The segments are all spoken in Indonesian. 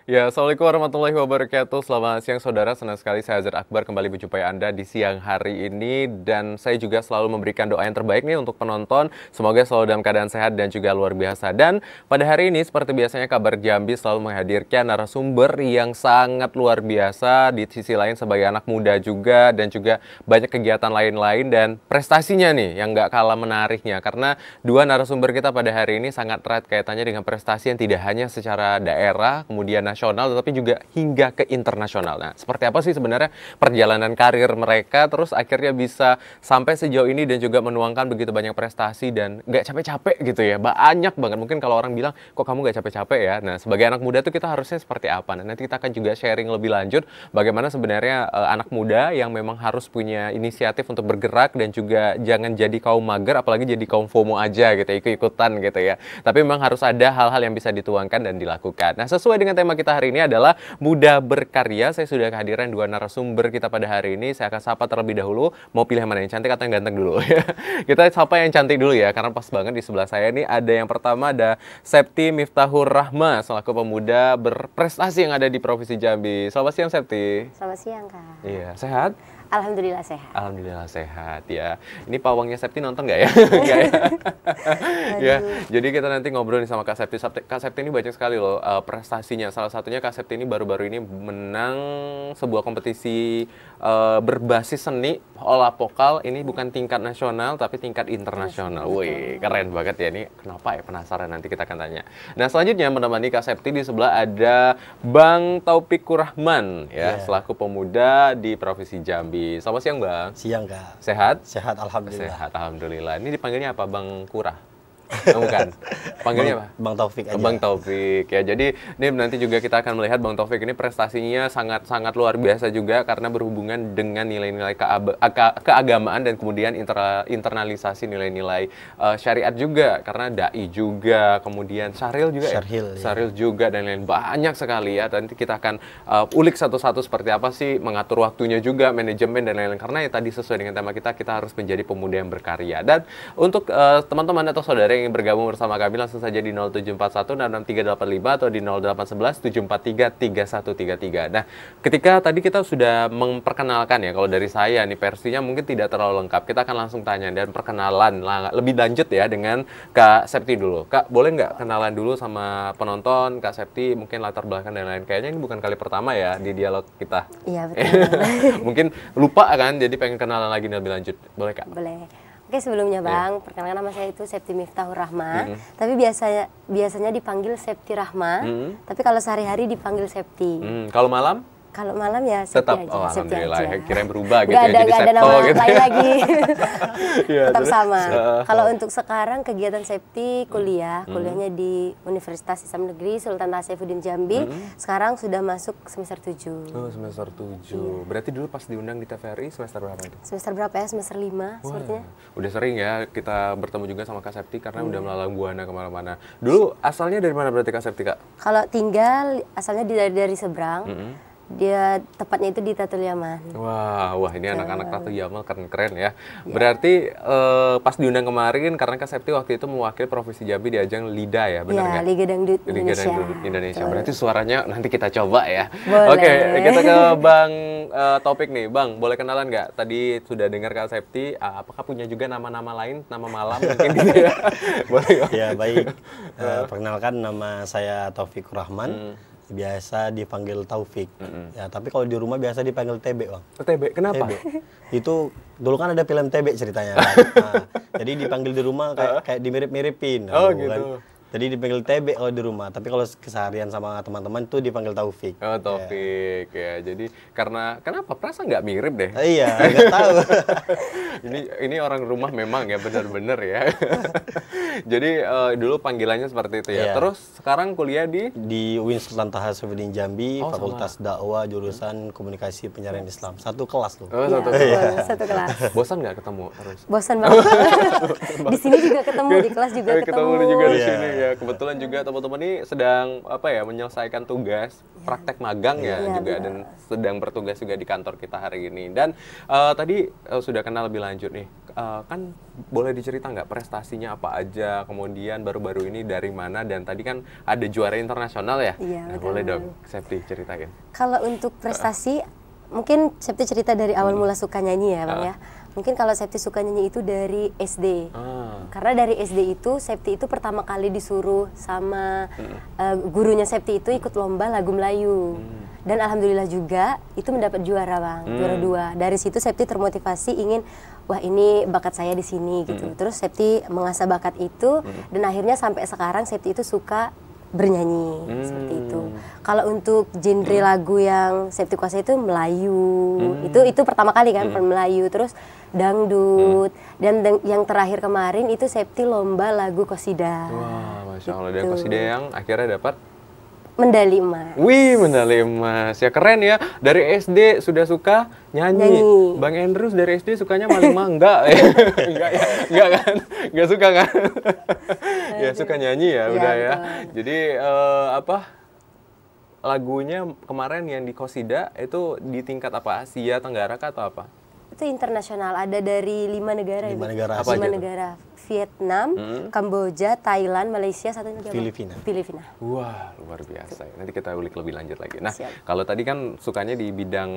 Ya, Assalamualaikum warahmatullahi wabarakatuh. Selamat siang saudara, senang sekali saya Azhar Akbar kembali menjumpai Anda di siang hari ini. Dan saya juga selalu memberikan doa yang terbaik nih untuk penonton. Semoga selalu dalam keadaan sehat dan juga luar biasa. Dan pada hari ini seperti biasanya Kabar Jambi selalu menghadirkan narasumber yang sangat luar biasa. Di sisi lain sebagai anak muda juga dan juga banyak kegiatan lain-lain. Dan prestasinya nih yang nggak kalah menariknya. Karena dua narasumber kita pada hari ini sangat erat kaitannya dengan prestasi yang tidak hanya secara daerah, kemudian nasional, tetapi juga hingga ke internasional. Nah, seperti apa sih sebenarnya perjalanan karir mereka, terus akhirnya bisa sampai sejauh ini dan juga menuangkan begitu banyak prestasi dan nggak capek-capek gitu ya. Banyak banget. Mungkin kalau orang bilang, kok kamu nggak capek-capek ya? Nah, sebagai anak muda tuh kita harusnya seperti apa? Nah, nanti kita akan juga sharing lebih lanjut bagaimana sebenarnya anak muda yang memang harus punya inisiatif untuk bergerak dan juga jangan jadi kaum mager, apalagi jadi kaum FOMO aja gitu, ikut-ikutan gitu ya. Tapi memang harus ada hal-hal yang bisa dituangkan dan dilakukan. Nah, sesuai dengan tema kita hari ini adalah muda berkarya. Saya sudah kehadiran dua narasumber kita pada hari ini. Saya akan sapa terlebih dahulu. Mau pilih mana, yang cantik atau yang ganteng dulu? Kita sapa yang cantik dulu ya, karena pas banget di sebelah saya ini ada yang pertama, ada Septi Miftahur Rahma selaku pemuda berprestasi yang ada di Provinsi Jambi. Selamat siang Septi. Selamat siang, Kak. Iya, sehat? Alhamdulillah sehat. Alhamdulillah sehat ya. Ini pawangnya Septi nonton nggak ya? Nggak ya? Ya, jadi kita nanti ngobrol nih sama Kak Septi. Kak Septi ini banyak sekali loh prestasinya. Salah satunya Kak Septi ini baru-baru ini menang sebuah kompetisi berbasis seni olah vokal. Ini bukan tingkat nasional tapi tingkat internasional. Wih, keren banget ya. Ini kenapa ya? Penasaran, nanti kita akan tanya. Nah, selanjutnya menemani Kak Septi di sebelah ada Bang Taufikur Rahman ya, selaku pemuda di Provinsi Jambi. Selamat siang, Bang. Siang, Kak. Sehat? Sehat, alhamdulillah. Sehat, alhamdulillah. Ini dipanggilnya apa, Bang Kurah? Oh, bukan. Panggilnya apa? Bang Taufik aja. Bang Taufik ya. Jadi ini nanti juga kita akan melihat Bang Taufik ini prestasinya sangat luar biasa juga karena berhubungan dengan nilai-nilai keagamaan dan kemudian internalisasi nilai-nilai syariat juga, karena dai juga, kemudian syaril juga Syaril juga dan lain banyak sekali ya. Nanti kita akan ulik satu-satu seperti apa sih mengatur waktunya juga, manajemen dan lain-lain, karena ya tadi sesuai dengan tema kita harus menjadi pemuda yang berkarya. Dan untuk teman-teman atau saudara yang ingin bergabung bersama kami langsung saja di 0741 6385 atau di 0811 743 3133. Nah, ketika tadi kita sudah memperkenalkan ya, kalau dari saya nih versinya mungkin tidak terlalu lengkap. Kita akan langsung tanya dan perkenalan lebih lanjut ya dengan Kak Septi dulu. Kak, boleh nggak kenalan dulu sama penonton Kak Septi, mungkin latar belakang dan lain-lain. Kayaknya ini bukan kali pertama ya di dialog kita. Iya, betul. Mungkin lupa kan, jadi pengen kenalan lagi lebih lanjut. Boleh, Kak? Boleh. Oke, sebelumnya Bang, perkenalkan nama saya itu Septi Miftahur Rahma. Tapi biasanya dipanggil Septi Rahma. Tapi kalau sehari-hari dipanggil Septi. Kalau malam? Kalau malam ya Septi Tetap, aja. oh, Septi alhamdulillah, aja. kirain berubah gitu Nggak ya, jadi ada Septo nama gitu. lain lagi. Ya, Tetap terus? sama. Kalau untuk sekarang kegiatan Septi kuliahnya di Universitas Islam Negeri Sultan Tasaifuddin Jambi. Sekarang sudah masuk semester 7. Oh, semester 7. Berarti dulu pas diundang di TVRI semester berapa itu? Semester berapa ya? Semester 5 sepertinya. Udah sering ya kita bertemu juga sama Kak Septi karena udah melalang buana kemana-mana. Dulu asalnya dari mana berarti Kak Septi, Kak? Kalau tinggal asalnya dari seberang. Dia tepatnya itu di Tatul Yaman. Wah, ini anak-anak Ratu Yamal keren-keren ya. Berarti pas diundang kemarin karena Kak Septi waktu itu mewakili Provinsi Jambi di ajang LIDA ya, benar nggak? Liga Dangdut Liga Indonesia. Dangdut Indonesia. Berarti suaranya nanti kita coba ya. Boleh. Oke, kita ke Bang Topik nih. Bang, boleh kenalan nggak? Tadi sudah dengar Kak Septi, apakah punya juga nama-nama lain, nama malam mungkin gitu ya? Boleh nggak? Ya, baik. Perkenalkan, nama saya Taufikur Rahman. Biasa dipanggil Taufik. Ya, tapi kalau di rumah biasa dipanggil TB, Bang. TB, kenapa? TB. Itu dulu kan ada film TB ceritanya kan. Nah, jadi dipanggil di rumah kayak dimirip-miripin. Oh, kan. gitu. Jadi dipanggil TB kalau di rumah, tapi kalau keseharian sama teman-teman tuh dipanggil Taufik. Oh, Taufik ya. Jadi kenapa? Perasaan nggak mirip deh. Iya, nggak tahu. Ini orang rumah memang ya, bener-bener ya. Jadi dulu panggilannya seperti itu ya. Iya. Terus sekarang kuliah Di UIN Sultan Tasaifuddin Jambi, Oh, Fakultas Dakwah, jurusan Komunikasi Penyiaran Islam. Satu kelas loh. Oh, Iya, satu betul, satu kelas. Bosan nggak ketemu terus? Bosan banget. Di sini juga ketemu, di kelas juga ketemu. Ketemu juga di Iya. sini ya. Kebetulan juga teman-teman ini sedang menyelesaikan tugas praktek magang ya Iya, juga benar. dan sedang bertugas juga di kantor kita hari ini. Dan tadi sudah kenal lebih lanjut nih, kan boleh dicerita nggak prestasinya apa aja, kemudian baru-baru ini dari mana, dan tadi kan ada juara internasional ya? Iya, Nah, betul. boleh dong, Septi ceritain. Kalau untuk prestasi, mungkin Septi cerita dari awal mula suka nyanyi ya Bang ya. Mungkin kalau Septi suka nyanyi itu dari SD. Karena dari SD itu, Septi itu pertama kali disuruh sama gurunya Septi itu ikut lomba lagu Melayu. Dan alhamdulillah juga itu mendapat juara Bang, juara 2. Dari situ Septi termotivasi ingin, wah ini bakat saya di sini gitu. Terus Septi mengasah bakat itu dan akhirnya sampai sekarang Septi itu suka bernyanyi seperti itu. Kalau untuk genre lagu yang Septi kuasai itu Melayu, itu pertama kali kan Melayu, terus dangdut, dan yang terakhir kemarin itu Septi lomba lagu qasidah. Wah, Masya Allah, dan Gitu. qasidah yang akhirnya dapat Medali emas. wih, medali emas. Ya keren ya. Dari SD sudah suka nyanyi. Nyanyi. Bang Andrews dari SD sukanya maling mangga. Enggak ya? Enggak kan? Enggak suka kan? Ya suka nyanyi ya, Iya, udah ya. betul. Jadi apa? Lagunya kemarin yang di Qasida itu di tingkat apa? Asia Tenggara kah atau apa? Itu internasional, ada dari 5 negara. 5 Ibu. negara Apa Lima aja tuh? negara. Vietnam, Kamboja, Thailand, Malaysia, satu lagi apa? Filipina. Filipina. Wah, luar biasa ya. Nanti kita ulik lebih lanjut lagi. Nah, Siap. kalau tadi kan sukanya di bidang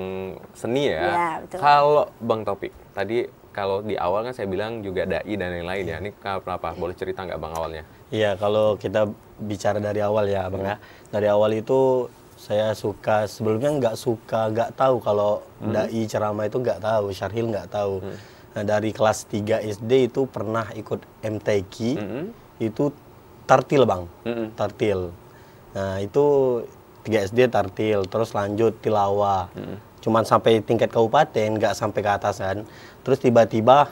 seni ya. Ya, betul. Kalau Bang Taufik, tadi kalau di awal kan saya bilang juga dai dan lain-lain ya. Ini kenapa? Boleh cerita nggak Bang awalnya? Iya, kalau kita bicara dari awal ya, Bang ya. Dari awal itu saya suka, sebelumnya nggak tahu kalau dai ceramah itu nggak tahu, syarhil nggak tahu. Nah, dari kelas 3 SD itu pernah ikut MTQ, itu tartil Bang, tartil. Nah, itu 3 SD tartil, terus lanjut tilawah. Cuman sampai tingkat kabupaten, nggak sampai ke atas kan. Terus tiba-tiba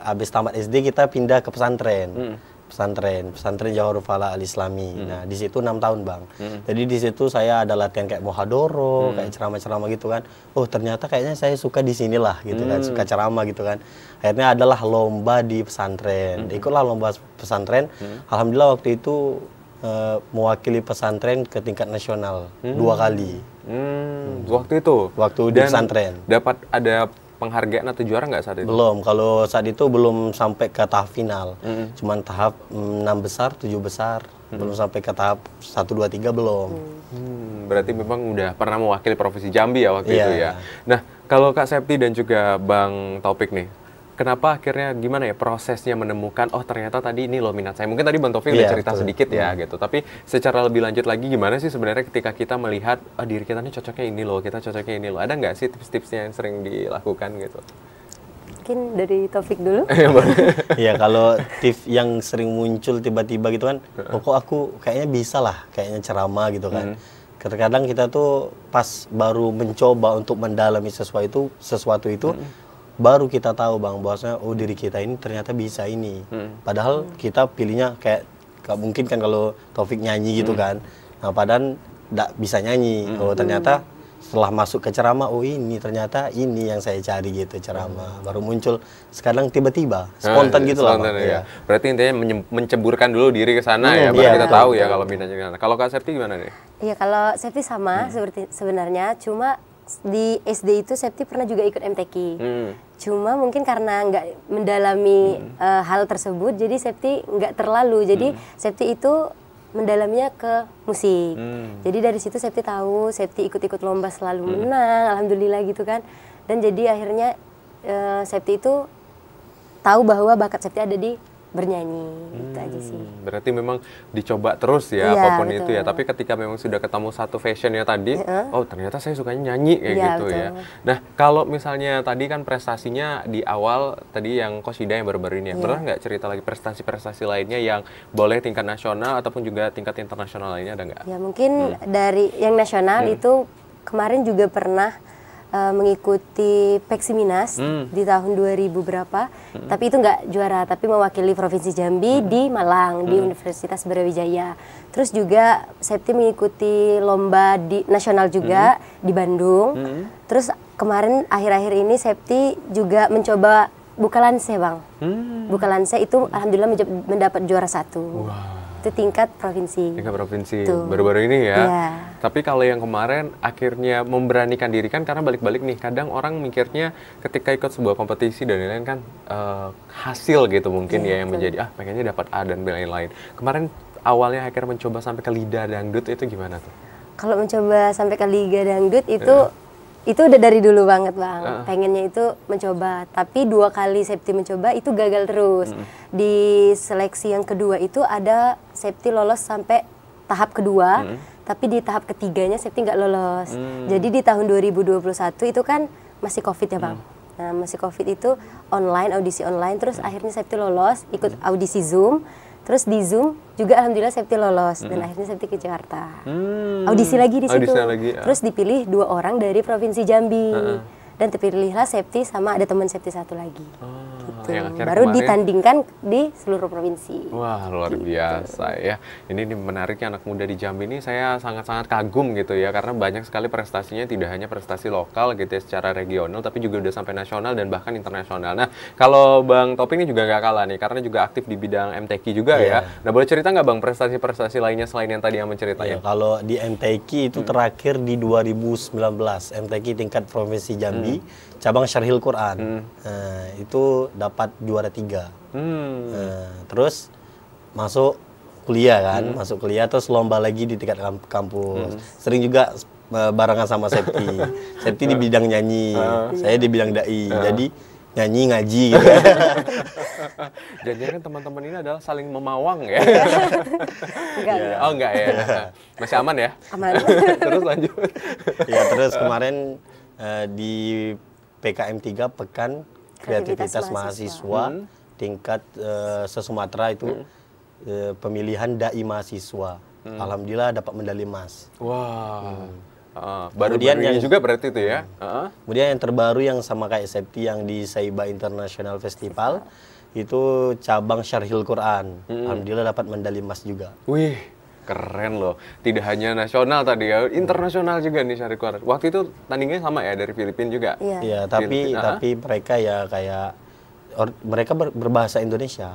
habis tamat SD kita pindah ke pesantren. Pesantren Johor Fala Al Islami. Nah, di situ 6 tahun, Bang. Jadi di situ saya ada latihan kayak muhadoro, kayak ceramah-ceramah gitu kan. Oh, ternyata kayaknya saya suka di sinilah gitu kan, suka ceramah gitu kan. Akhirnya adalah lomba di pesantren. Ikutlah lomba pesantren. Alhamdulillah waktu itu mewakili pesantren ke tingkat nasional 2 kali. Waktu itu? Waktu di Dan pesantren. dapat ada penghargaan atau juara nggak saat itu? Belum, kalau saat itu belum sampai ke tahap final. Cuman tahap 6 besar, 7 besar. Belum sampai ke tahap 1, 2, 3 belum. Berarti memang udah pernah mewakili Provinsi Jambi ya waktu Iya. itu ya. Nah, kalau Kak Septi dan juga Bang Taufik nih, kenapa akhirnya gimana ya prosesnya menemukan, oh ternyata tadi ini loh minat saya. Mungkin tadi Bang Taufik udah Iya, cerita betul. sedikit ya gitu. Tapi secara lebih lanjut lagi gimana sih sebenarnya ketika kita melihat, oh diri kita nih cocoknya ini loh, kita cocoknya ini loh. Ada nggak sih tips-tipsnya yang sering dilakukan gitu? Mungkin dari Taufik dulu. Iya, kalau tips yang sering muncul tiba-tiba gitu kan, oh kok aku kayaknya bisa lah, kayaknya ceramah gitu kan. Kadang-kadang kita tuh pas baru mencoba untuk mendalami sesuatu itu, baru kita tahu Bang, bahwasanya oh diri kita ini ternyata bisa ini. Padahal kita pilihnya kayak mungkin kan kalau Taufik nyanyi gitu kan. Nah, padahal nggak bisa nyanyi. Oh ternyata setelah masuk ke ceramah, oh ini ternyata ini yang saya cari gitu, ceramah. Baru muncul sekarang tiba-tiba, spontan gitu lah. Spontan, Bang. ya. Berarti intinya menceburkan dulu diri ke sana ya, baru iya, kita betul, tahu ya kalau minatnya ke sana. Kalau Kak Septi gimana nih? Iya, kalau Septi sama seperti sebenarnya, cuma di SD itu Septi pernah juga ikut MTQ. Cuma mungkin karena nggak mendalami hal tersebut, jadi Septi nggak terlalu. Jadi Septi itu mendalaminya ke musik. Jadi dari situ Septi tahu, Septi ikut-ikut lomba selalu menang, alhamdulillah gitu kan. Dan jadi akhirnya Septi itu tahu bahwa bakat Septi ada di bernyanyi, itu aja sih. Berarti memang dicoba terus ya, Iya, apapun betul. itu ya. Tapi ketika memang sudah ketemu satu fashionnya tadi, oh ternyata saya sukanya nyanyi kayak Iya, gitu ya. betul. Nah kalau misalnya tadi kan prestasinya di awal tadi yang qasidah yang baru-baru ini ya, pernah nggak cerita lagi prestasi-prestasi lainnya yang boleh tingkat nasional ataupun juga tingkat internasional lainnya, ada nggak? Ya mungkin dari yang nasional itu kemarin juga pernah mengikuti Peksiminas di tahun 2000 berapa, tapi itu nggak juara, tapi mewakili Provinsi Jambi di Malang, di Universitas Brawijaya. Terus juga Septi mengikuti lomba di nasional juga di Bandung. Terus kemarin akhir-akhir ini Septi juga mencoba Bukalanse Bang. Bukalanse itu alhamdulillah mendapat juara 1. Wah, Itu tingkat provinsi. Tingkat provinsi, Tuh. baru-baru ini ya. Iya. Tapi kalau yang kemarin akhirnya memberanikan diri kan, karena balik-balik nih, kadang orang mikirnya ketika ikut sebuah kompetisi dan lain-lain kan hasil gitu mungkin ya yang menjadi pengennya dapat A dan B lain-lain. Kemarin awalnya akhirnya mencoba sampai ke Liga Dangdut itu gimana tuh? Kalau mencoba sampai ke Liga Dangdut itu udah dari dulu banget Bang. Pengennya itu mencoba, tapi 2 kali Septi mencoba itu gagal terus. Di seleksi yang kedua itu ada Septi lolos sampai tahap kedua, tapi di tahap ketiganya Septi nggak lolos. Jadi di tahun 2021 itu kan masih COVID ya Bang. Nah masih COVID itu online, audisi online, terus akhirnya Septi lolos, ikut audisi Zoom. Terus di Zoom juga alhamdulillah Septi lolos dan akhirnya Septi ke Jakarta. Audisi lagi di situ. Terus dipilih 2 orang dari Provinsi Jambi. Dan terpilihlah Septi sama ada teman Septi 1 lagi. Gitu. Baru ditandingkan di seluruh provinsi. Wah, luar biasa ya. Ini menariknya anak muda di Jambi ini saya sangat-sangat kagum gitu ya, karena banyak sekali prestasinya, tidak hanya prestasi lokal gitu ya secara regional, tapi juga udah sampai nasional dan bahkan internasional. Nah, kalau Bang Topi ini juga nggak kalah nih, karena juga aktif di bidang MTQ juga ya. Nah, boleh cerita nggak Bang prestasi-prestasi lainnya selain yang tadi yang menceritanya? Kalau di MTQ itu terakhir di 2019, MTQ tingkat provinsi Jambi, cabang Syarhil Quran. Itu dapat juara 3. Terus masuk kuliah kan, masuk kuliah terus lomba lagi di tingkat kampus. Sering juga barengan sama Septi. Septi di bidang nyanyi, saya di bidang dai. Jadi nyanyi ngaji gitu. Jadi kan teman-teman ini adalah saling memawang ya. Enggak. Oh enggak ya. Masih aman ya? Aman. Terus lanjut. Ya terus kemarin di PKM 3 Pekan Kreativitas Mahasiswa tingkat se-Sumatera itu pemilihan dai mahasiswa. Alhamdulillah dapat medali emas. Wah. Baru-baru yang juga berarti itu ya. Kemudian yang terbaru yang sama kayak Septi yang di Saiba International Festival itu cabang Syarhil Quran. Alhamdulillah dapat medali emas juga. Wih, keren loh. Tidak hanya nasional tadi ya, internasional juga nih Syarhil Quran. Waktu itu tandingnya sama ya dari Filipina juga. Iya, tapi mereka ya kayak mereka berbahasa Indonesia.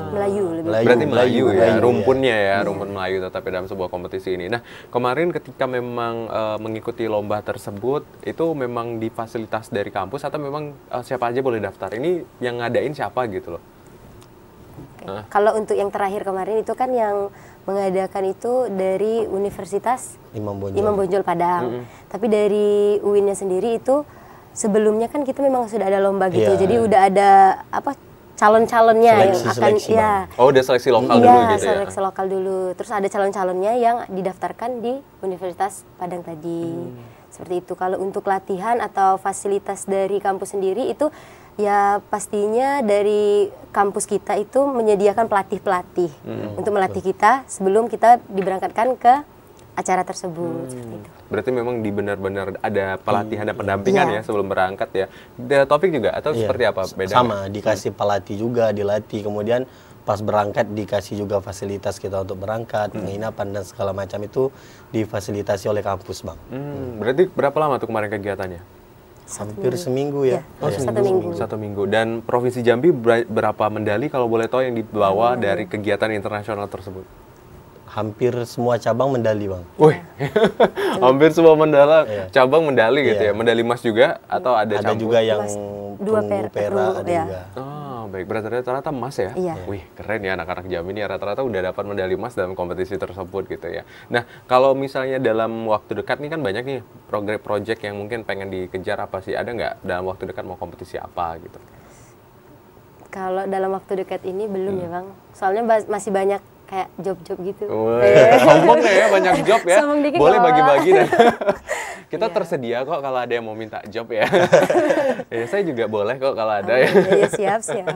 Melayu lebih. Berarti Melayu ya, rumpunnya ya, rumpun Melayu tetapi dalam sebuah kompetisi ini. Nah, kemarin ketika memang mengikuti lomba tersebut, itu memang difasilitas dari kampus atau memang siapa aja boleh daftar? Ini yang ngadain siapa gitu loh? Kalau untuk yang terakhir kemarin itu kan yang mengadakan itu dari Universitas Imam Bonjol Padang. Tapi dari UIN-nya sendiri itu sebelumnya kan kita memang sudah ada lomba gitu, jadi udah ada calon-calonnya yang akan udah seleksi lokal dulu gitu ya. Seleksi lokal dulu. Terus ada calon-calonnya yang didaftarkan di Universitas Padang tadi. Seperti itu. Kalau untuk latihan atau fasilitas dari kampus sendiri itu ya pastinya dari kampus kita itu menyediakan pelatih-pelatih untuk melatih kita sebelum kita diberangkatkan ke acara tersebut. Seperti itu. Berarti memang benar-benar ada pelatihan dan pendampingan ya sebelum berangkat ya. Topik juga atau seperti apa bedanya? Sama, dikasih pelatih juga, dilatih. Kemudian pas berangkat dikasih juga fasilitas kita untuk berangkat, penginapan dan segala macam itu difasilitasi oleh kampus, Bang. Berarti berapa lama tuh kemarin kegiatannya? Hampir seminggu ya. Satu minggu. Dan Provinsi Jambi berapa medali kalau boleh tahu yang dibawa dari kegiatan internasional tersebut? Hampir semua cabang medali, Bang. Wih, hampir semua cabang medali gitu ya. Medali emas juga atau ada campur? Juga yang dua perak ada juga. Oh, baik. Berarti rata-rata emas ya? Iya. Wih, keren ya anak-anak Jambi ini rata-rata udah dapat medali emas dalam kompetisi tersebut gitu ya. Nah, kalau misalnya dalam waktu dekat nih kan banyak nih project yang mungkin pengen dikejar apa sih? Ada nggak dalam waktu dekat mau kompetisi apa gitu? Kalau dalam waktu dekat ini belum ya, Bang. Soalnya masih banyak kayak job-job gitu. Sombong ya, banyak job ya. Boleh bagi-bagi dan kita Iya. tersedia kok kalau ada yang mau minta job ya. Ya saya juga boleh kok kalau ada ya. Iya, siap.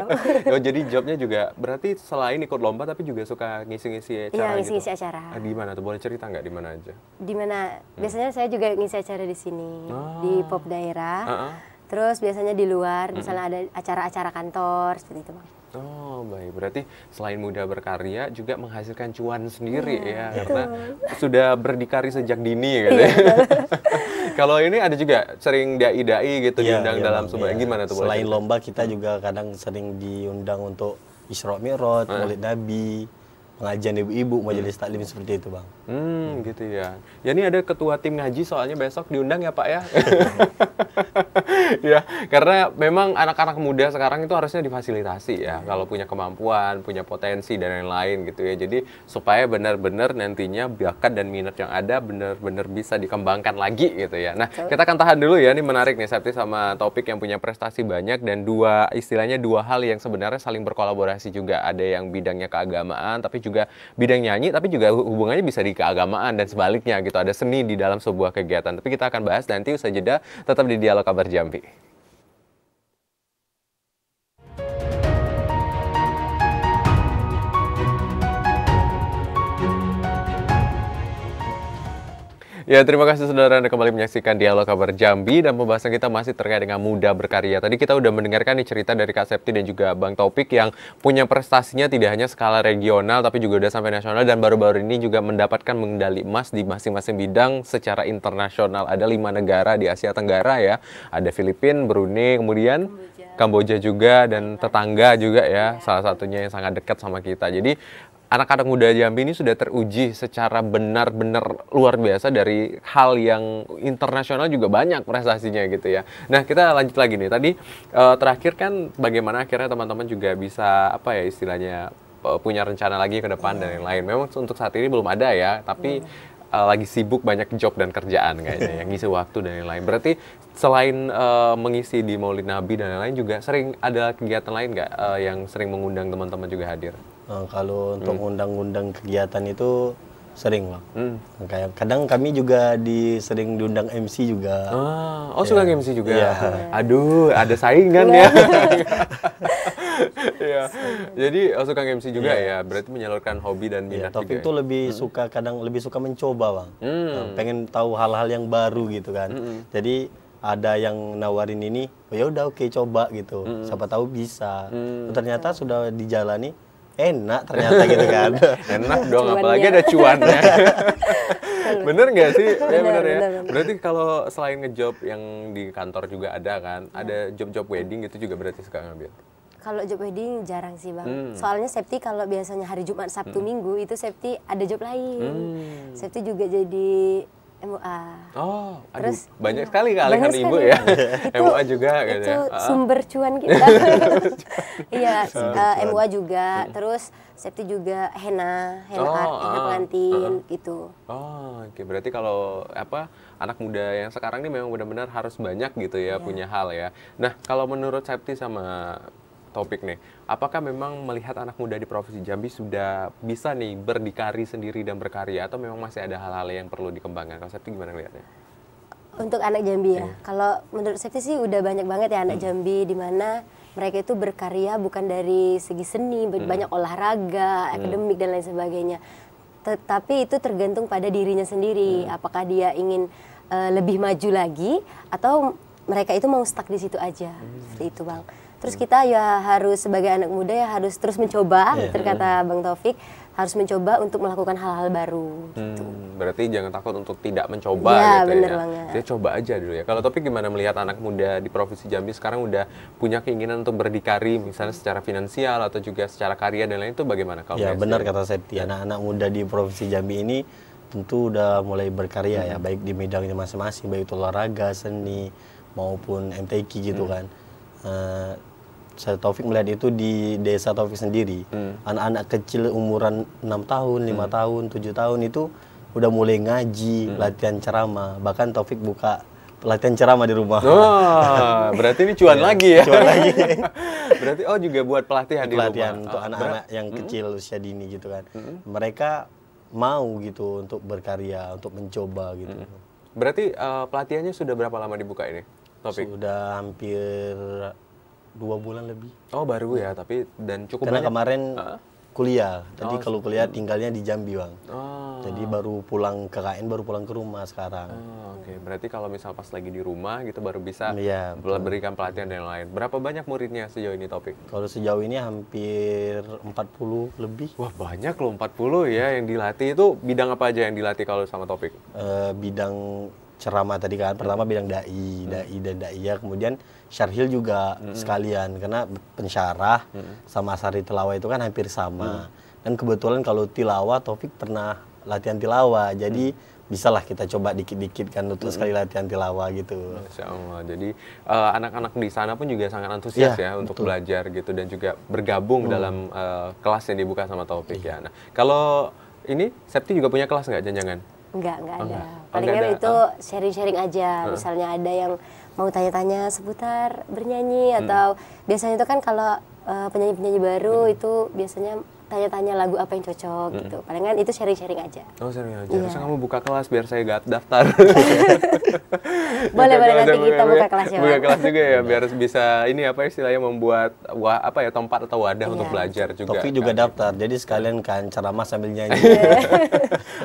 Oh, jadi jobnya juga berarti selain ikut lomba tapi juga suka ngisi-ngisi acara Iya, ngisi-ngisi gitu? acara. Di mana tuh? Boleh cerita nggak di mana aja? Di mana? Biasanya saya juga ngisi acara di sini, di pop daerah. Terus biasanya di luar, misalnya ada acara-acara kantor, seperti itu, Bang. Oh, baik. Berarti selain mudah berkarya juga menghasilkan cuan sendiri ya, karena sudah berdikari sejak dini gitu ya. Kalau ini ada juga sering dai-dai gitu diundang dalam sebuah gimana tuh? Selain lomba kita juga kadang sering diundang untuk Isra Mi'raj, Maulid Nabi. pengajian ibu-ibu, majelis taklim seperti itu, Bang. Gitu ya. Ya ini ada ketua tim ngaji soalnya besok diundang ya Pak ya. Ya, karena memang anak-anak muda sekarang itu harusnya difasilitasi ya, kalau punya kemampuan, punya potensi dan lain-lain gitu ya. Jadi supaya benar-benar nantinya bakat dan minat yang ada benar-benar bisa dikembangkan lagi gitu ya. Nah, kita akan tahan dulu ya, ini menarik nih Septi sama Taufik yang punya prestasi banyak dan istilahnya dua hal yang sebenarnya saling berkolaborasi juga. Ada yang bidangnya keagamaan tapi juga bidang nyanyi, tapi juga hubungannya bisa di keagamaan dan sebaliknya gitu. Ada seni di dalam sebuah kegiatan. Tapi kita akan bahas nanti usai jeda, tetap di Dialog Kabar Jambi. Ya, terima kasih saudara Anda kembali menyaksikan Dialog Kabar Jambi dan pembahasan kita masih terkait dengan muda berkarya. Tadi kita udah mendengarkan nih cerita dari Kak Septi dan juga Bang Taufik yang punya prestasinya tidak hanya skala regional tapi juga udah sampai nasional dan baru-baru ini juga mendapatkan medali emas di masing-masing bidang secara internasional. Ada 5 negara di Asia Tenggara ya. Ada Filipina, Brunei, kemudian Kamboja juga dan tetangga juga ya. Salah satunya yang sangat dekat sama kita. Jadi anak-anak muda Jambi ini sudah teruji secara benar-benar luar biasa dari hal yang internasional juga banyak prestasinya gitu ya. Nah, kita lanjut lagi nih. Tadi terakhir kan bagaimana akhirnya teman-teman juga bisa apa ya istilahnya punya rencana lagi ke depan dan lain-lain. Memang untuk saat ini belum ada ya, tapi lagi sibuk banyak job dan kerjaan kayaknya yang ngisi waktu dan lain-lain. Berarti selain mengisi di Maulid Nabi dan lain-lain juga sering ada kegiatan lain nggak yang sering mengundang teman-teman juga hadir? Kalau untuk undang-undang kegiatan itu sering, Bang. Kayak kadang kami juga sering diundang MC juga. Suka MC juga. Ya. Aduh, ada saingan ya. Ya. Jadi suka MC juga ya. Berarti menyalurkan hobi dan minat juga. Taufik itu lebih suka mencoba, Bang. Pengen tahu hal-hal yang baru gitu kan. Jadi ada yang nawarin ini, ya udah oke, coba gitu. Siapa tahu bisa. Ternyata sudah dijalani enak ternyata gitu kan. Enak dong, apalagi ada cuannya. Bener nggak sih? Bener ya. Berarti kalau selain ngejob yang di kantor juga ada kan, ada job-job wedding gitu juga berarti suka ngambil? Kalau job wedding jarang sih, Bang. Soalnya Septi kalau biasanya hari Jumat, Sabtu, Minggu itu Septi ada job lain. Septi juga jadi MUA. Oh, terus banyak sekali kealihan ibu ya. MUA juga gitu itu ya. sumber cuan kita. Iya, MUA juga. Terus Septi juga henna art, henna pengantin gitu. Oh, oke. Berarti kalau anak muda yang sekarang ini memang benar-benar harus banyak gitu ya punya hal ya. Nah, kalau menurut Septi sama Topik nih, apakah memang melihat anak muda di Provinsi Jambi sudah bisa nih berdikari sendiri dan berkarya atau memang masih ada hal-hal yang perlu dikembangkan? Kalau Septi gimana lihatnya? Untuk anak Jambi ya, kalau menurut Septi sih udah banyak banget ya anak Jambi di mana mereka itu berkarya bukan dari segi seni, banyak olahraga, akademik dan lain sebagainya. Tetapi itu tergantung pada dirinya sendiri, apakah dia ingin lebih maju lagi atau mereka itu mau stuck di situ aja, seperti itu, Bang. Terus kita ya harus sebagai anak muda ya harus terus mencoba, kata Bang Taufik, harus mencoba untuk melakukan hal-hal baru. Gitu. Berarti jangan takut untuk tidak mencoba ya, gitu bener ya. Banget. Dia coba aja dulu ya. Kalau Taufik gimana melihat anak muda di Provinsi Jambi sekarang udah punya keinginan untuk berdikari misalnya secara finansial atau juga secara karya dan lain itu bagaimana? Kalau ya benar kata Septi, anak-anak muda di Provinsi Jambi ini tentu udah mulai berkarya ya, baik di bidangnya masing-masing, baik itu olahraga, seni maupun MTQ gitu kan. Saya Taufik melihat itu di desa Taufik sendiri. Anak-anak kecil umuran 6 tahun, 5 tahun, 7 tahun itu udah mulai ngaji, latihan ceramah. Bahkan Taufik buka pelatihan ceramah di rumah. Berarti ini cuan lagi ya? Cuan lagi. Berarti juga buat pelatihan di rumah? Pelatihan untuk anak-anak yang kecil usia dini gitu kan. Mereka mau gitu untuk berkarya, untuk mencoba gitu. Berarti pelatihannya sudah berapa lama dibuka ini, Taufik? Sudah hampir 2 bulan lebih. Oh baru ya, tapi dan cukup karena banyak. Kemarin kuliah, jadi kalau kuliah tinggalnya di Jambi, Bang. Jadi baru pulang ke KN, baru pulang ke rumah sekarang. Oke. Berarti kalau misal pas lagi di rumah gitu baru bisa berikan pelatihan dan lain. Berapa banyak muridnya sejauh ini, Taufik? Kalau sejauh ini hampir 40 lebih. Wah banyak loh, 40 ya yang dilatih. Itu bidang apa aja yang dilatih kalau sama Taufik? Bidang ceramah tadi kan, pertama bidang dai dan daiyah, kemudian syarhil juga sekalian karena pensyarah sama sari tilawah itu kan hampir sama. Dan kebetulan kalau tilawah, Taufik pernah latihan tilawah, jadi bisalah kita coba dikit-dikit kan untuk sekali latihan tilawah gitu. Masya Allah. Jadi anak-anak di sana pun juga sangat antusias ya untuk belajar gitu dan juga bergabung dalam kelas yang dibuka sama Taufik ya. Nah, kalau ini Septi juga punya kelas nggak jangan-jangan? Enggak ada. Nggak Palingan ada. itu sharing-sharing aja. Misalnya ada yang mau tanya-tanya seputar bernyanyi atau biasanya itu kan kalau penyanyi-penyanyi baru itu biasanya tanya-tanya lagu apa yang cocok gitu. Palingan itu sharing-sharing aja. Oh, sharing aja. Iya. Harusnya kamu buka kelas biar saya gak daftar. Boleh nanti kelas, kita buka kelas ya. Buka Bang. kelas juga ya biar bisa ini apa istilahnya membuat tempat atau wadah untuk belajar juga. Taufik juga kan. daftar, jadi sekalian kan ceramah sambil nyanyi.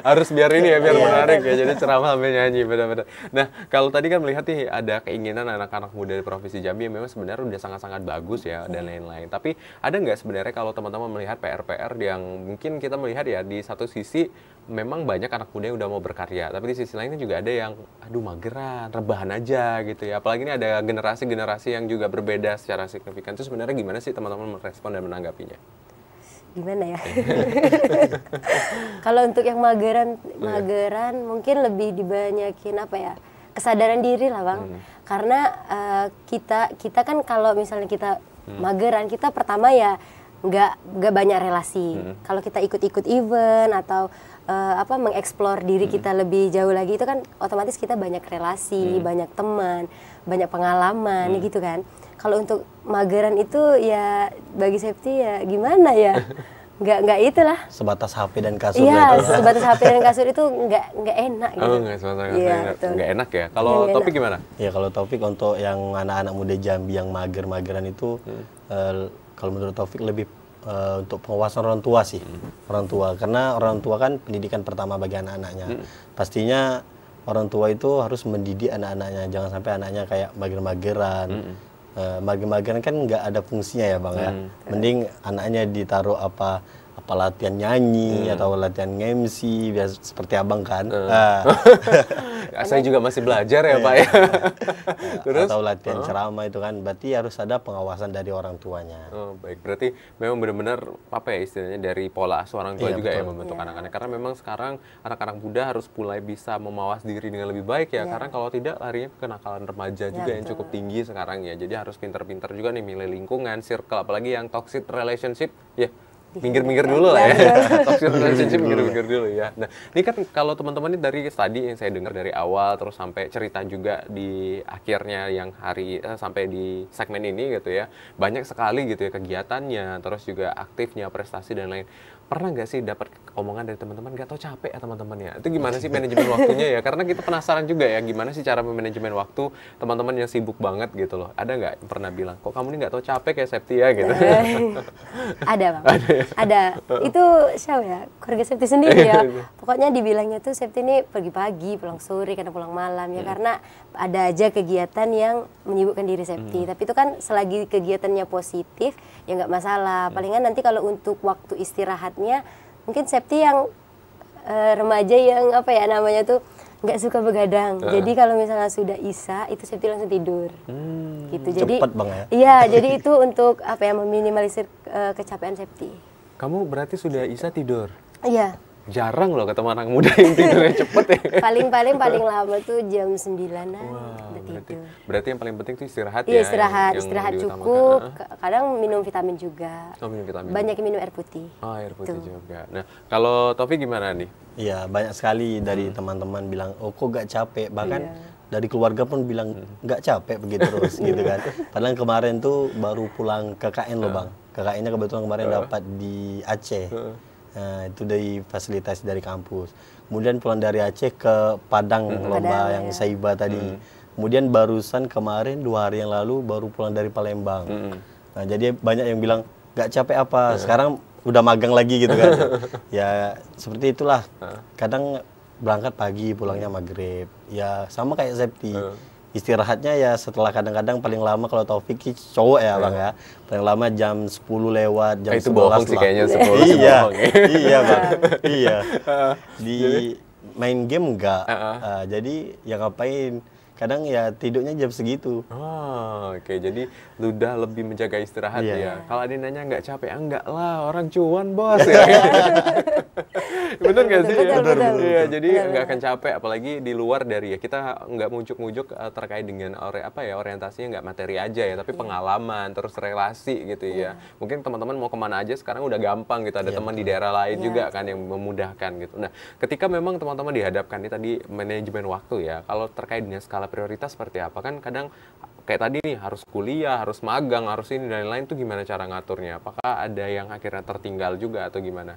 Harus biar ini ya, biar menarik ya. Jadi ceramah sambil nyanyi, benar-benar. Nah, kalau tadi kan melihat nih ada keinginan anak-anak muda di Provinsi Jambi yang memang sebenarnya udah sangat-sangat bagus ya dan lain-lain. Tapi ada nggak sebenarnya kalau teman-teman melihat PR yang mungkin kita melihat ya di satu sisi memang banyak anak muda yang udah mau berkarya, tapi di sisi lainnya juga ada yang aduh mageran, rebahan aja gitu ya. Apalagi ini ada generasi-generasi yang juga berbeda secara signifikan. Itu sebenarnya gimana sih teman-teman merespon dan menanggapinya? Gimana ya? Kalau untuk yang mageran mungkin lebih dibanyakin apa ya? Kesadaran diri lah Bang. Karena kita kan kalau misalnya kita mageran, kita pertama ya nggak banyak relasi. Kalau kita ikut-ikut event atau mengeksplor diri kita lebih jauh lagi, itu kan otomatis kita banyak relasi, banyak teman, banyak pengalaman gitu kan. Kalau untuk mageran itu ya bagi Septi ya gimana ya? Nggak itulah. Sebatas HP dan kasur. Iya, sebatas HP dan kasur itu nggak enak gitu. Oh, nggak sebatas Iya, nggak enak ya. Kalau Taufik gimana? Ya kalau Taufik untuk yang anak-anak muda Jambi yang mageran itu, kalau menurut Taufik lebih untuk pengawasan orang tua sih. Orang tua, karena orang tua kan pendidikan pertama bagi anak-anaknya. Pastinya orang tua itu harus mendidik anak-anaknya, jangan sampai anaknya kayak mager-mageran. Mager-mageran kan nggak ada fungsinya ya Bang ya. Mending anaknya ditaruh apa latihan nyanyi atau latihan MC biasa seperti Abang kan. Saya juga masih belajar ya Pak ya. Terus? Atau latihan ceramah itu kan, berarti harus ada pengawasan dari orang tuanya. Oh, baik, berarti memang benar-benar apa ya istilahnya dari pola asuh orang tua juga ya betul. membentuk anak-anak. Karena memang sekarang anak-anak muda harus mulai bisa memawas diri dengan lebih baik ya. Karena kalau tidak larinya ke kenakalan remaja juga yang cukup tinggi sekarang ya. Jadi harus pintar-pintar juga nih milih lingkungan, circle, apalagi yang toxic relationship ya. Minggir-minggir dulu lah ya. Toxic relationship minggir-minggir dulu ya. Nah, ini kan kalau teman-teman ini dari tadi yang saya dengar dari awal terus sampai cerita juga di akhirnya yang sampai di segmen ini gitu ya. Banyak sekali gitu ya kegiatannya, terus juga aktifnya, prestasi dan lain. Pernah nggak sih dapat omongan dari teman-teman nggak tahu capek ya teman-teman ya? Itu gimana sih manajemen waktunya ya? Karena kita penasaran juga ya gimana sih cara memanajemen waktu teman-teman yang sibuk banget gitu loh. Ada nggak yang pernah bilang kok kamu ini nggak tahu capek kayak Septi ya gitu? Ada Bang. Ada. Itu siapa ya? Keluarga Septi sendiri ya. Pokoknya dibilangnya tuh Septi ini pergi pagi, pulang sore, kadang pulang malam ya karena ada aja kegiatan yang menyibukkan diri Septi. Tapi itu kan selagi kegiatannya positif ya nggak masalah. Palingan nanti kalau untuk waktu istirahatnya mungkin Septi yang remaja yang apa ya namanya tuh nggak suka begadang. Jadi kalau misalnya sudah Isya itu Septi langsung tidur. Gitu. Jadi Cepet Bang ya. iya, jadi itu untuk apa ya meminimalisir kecapean Septi. Kamu berarti sudah Isya tidur? Iya. Jarang loh ketemu anak muda yang tidurnya cepet ya. Paling lama tuh jam 9-an udah tidur. Berarti yang paling penting tuh istirahat Iya, ya. istirahat cukup. Kadang minum vitamin juga. Oh, minum vitamin. Banyak minum air putih. Oh, air putih juga. Nah, kalau Taufik gimana nih? Iya, banyak sekali dari teman-teman bilang, oh kok gak capek. Bahkan dari keluarga pun bilang, gak capek begitu terus gitu kan. Padahal kemarin tuh baru pulang KKN loh Bang. KKN-nya kebetulan kemarin dapat di Aceh. Nah, itu dari fasilitas dari kampus. Kemudian pulang dari Aceh ke Padang, lomba yang Saiba tadi. Kemudian barusan kemarin 2 hari yang lalu baru pulang dari Palembang. Nah, jadi banyak yang bilang, gak capek apa, sekarang udah magang lagi gitu kan. Ya seperti itulah. Kadang berangkat pagi, pulangnya maghrib. Ya sama kayak Septi. Istirahatnya ya setelah kadang-kadang paling lama kalau Taufik cowok ya Bang ya. Paling lama jam 10 lewat, jam 11 itu bohong sih kayaknya 10 iya, bohong ya. iya Bang. Iya. Di main game enggak. Jadi ya ngapain? kadang ya tidurnya jam segitu. Oh, oke. Jadi udah lebih menjaga istirahat Iya. ya. Kalau ada yang nanya nggak capek, enggak lah, orang cuan bos ya. Bener nggak sih? Betul. Iya, jadi Betul, nggak akan capek, apalagi di luar dari ya kita nggak mujuk-mujuk terkait dengan orientasinya nggak materi aja ya, tapi pengalaman, terus relasi gitu ya. Mungkin teman-teman mau kemana aja sekarang udah gampang gitu, ada teman di daerah lain juga kan yang memudahkan gitu. Nah, ketika memang teman-teman dihadapkan ini tadi manajemen waktu ya, kalau terkait dengan skala prioritas seperti apa, kan kadang kayak tadi nih harus kuliah, harus magang, harus ini dan lain-lain, tuh gimana cara ngaturnya? Apakah ada yang akhirnya tertinggal juga atau gimana?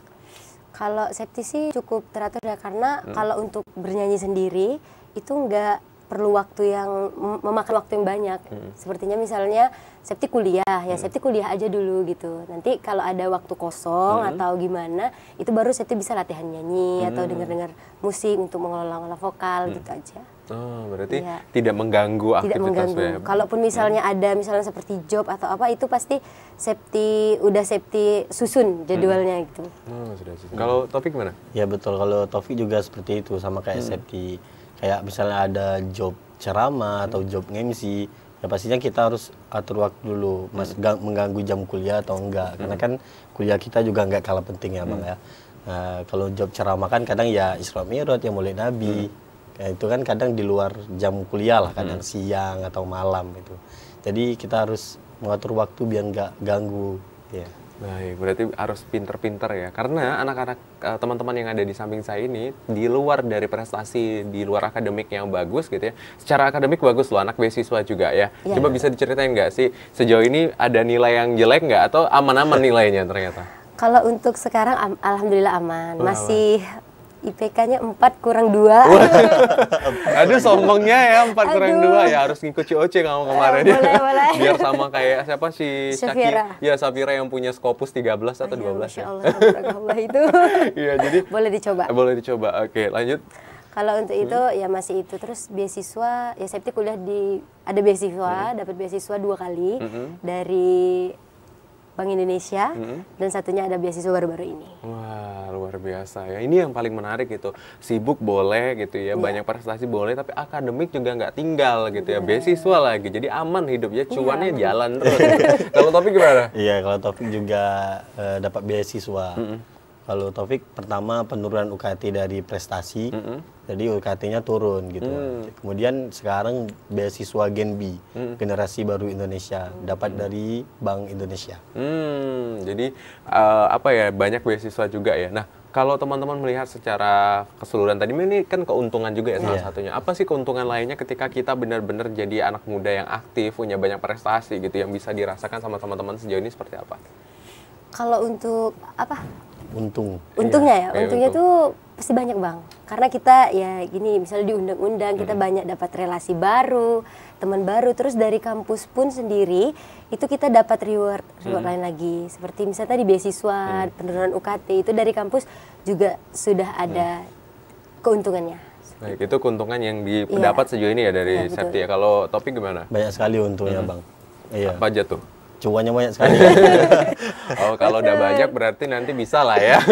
Kalau Septi sih cukup teratur ya, karena kalau untuk bernyanyi sendiri itu nggak perlu waktu yang memakan waktu yang banyak. Sepertinya misalnya Septi kuliah, ya Septi kuliah aja dulu gitu. Nanti kalau ada waktu kosong atau gimana, itu baru Septi bisa latihan nyanyi atau dengar-dengar musik untuk mengelola vokal gitu aja. Oh, berarti Iya. tidak mengganggu Tidak aktivitas mengganggu. Kalaupun misalnya ada misalnya seperti job atau apa, itu pasti Septi susun jadwalnya gitu. Oh, sudah. Kalau Taufik gimana? Ya betul, kalau Taufik juga seperti itu, sama kayak Septi. Kayak misalnya ada job ceramah atau job MC, ya pastinya kita harus atur waktu dulu, mengganggu jam kuliah atau enggak. Karena kan kuliah kita juga enggak kalah penting ya Bang ya. Nah, kalau job ceramah kan kadang ya Isra Mi'raj, ya Maulid Nabi. Ya, itu kan kadang di luar jam kuliah lah, kadang siang atau malam itu. Jadi kita harus mengatur waktu biar nggak ganggu. Ya. Baik, berarti harus pinter-pinter ya. Karena anak-anak teman-teman yang ada di samping saya ini, di luar dari prestasi, di luar akademik yang bagus gitu ya. Secara akademik bagus loh, anak beasiswa juga ya. Coba bisa diceritain nggak sih, sejauh ini ada nilai yang jelek nggak atau aman-aman nilainya ternyata? Kalau untuk sekarang alhamdulillah aman. Masih IPK-nya 4 kurang 2. Aduh, sombongnya ya 4 kurang 2 ya, harus ngikut COC kamu kemarin ya. Boleh. Biar sama kayak siapa si Safira. Syaki. Ya, Safira yang punya Scopus 13 atau 12 Masya ya. Allah, tabarakallah itu. Iya, jadi Boleh dicoba. boleh dicoba. Oke, lanjut. Kalau untuk itu ya masih itu. Terus beasiswa, ya Septi kuliah ada beasiswa, dapat beasiswa 2 kali dari Bank Indonesia, dan satunya ada beasiswa baru-baru ini. Wah, luar biasa ya. Ini yang paling menarik gitu. Sibuk boleh gitu ya, banyak prestasi boleh, tapi akademik juga nggak tinggal gitu ya. Beasiswa lagi, jadi aman hidupnya, cuannya jalan terus. Kalau Taufik gimana? Iya, kalau Taufik juga dapat beasiswa. Kalau Taufik pertama penurunan UKT dari prestasi, jadi UKT-nya turun gitu. Kemudian sekarang beasiswa Genbi, Generasi Baru Indonesia, dapat dari Bank Indonesia. Jadi apa ya, banyak beasiswa juga ya. Nah, kalau teman-teman melihat secara keseluruhan tadi, ini kan keuntungan juga ya salah satunya. Apa sih keuntungan lainnya ketika kita benar-benar jadi anak muda yang aktif, punya banyak prestasi gitu, yang bisa dirasakan sama teman-teman sejauh ini seperti apa? Kalau untuk apa? Iya, Untungnya untungnya tuh pasti banyak Bang. Karena kita ya gini, misalnya diundang-undang, kita banyak dapat relasi baru, teman baru. Terus dari kampus pun sendiri, itu kita dapat reward lain lagi. Seperti misalnya tadi beasiswa, penurunan UKT, itu dari kampus juga sudah ada keuntungannya. Baik, itu keuntungan yang didapat sejauh ini ya dari Septi ya. Kalau Topik gimana? Banyak sekali untungnya Bang. Iya. Apa aja tuh? Cuannya banyak sekali. Oh, kalau udah banyak berarti nanti bisa lah ya.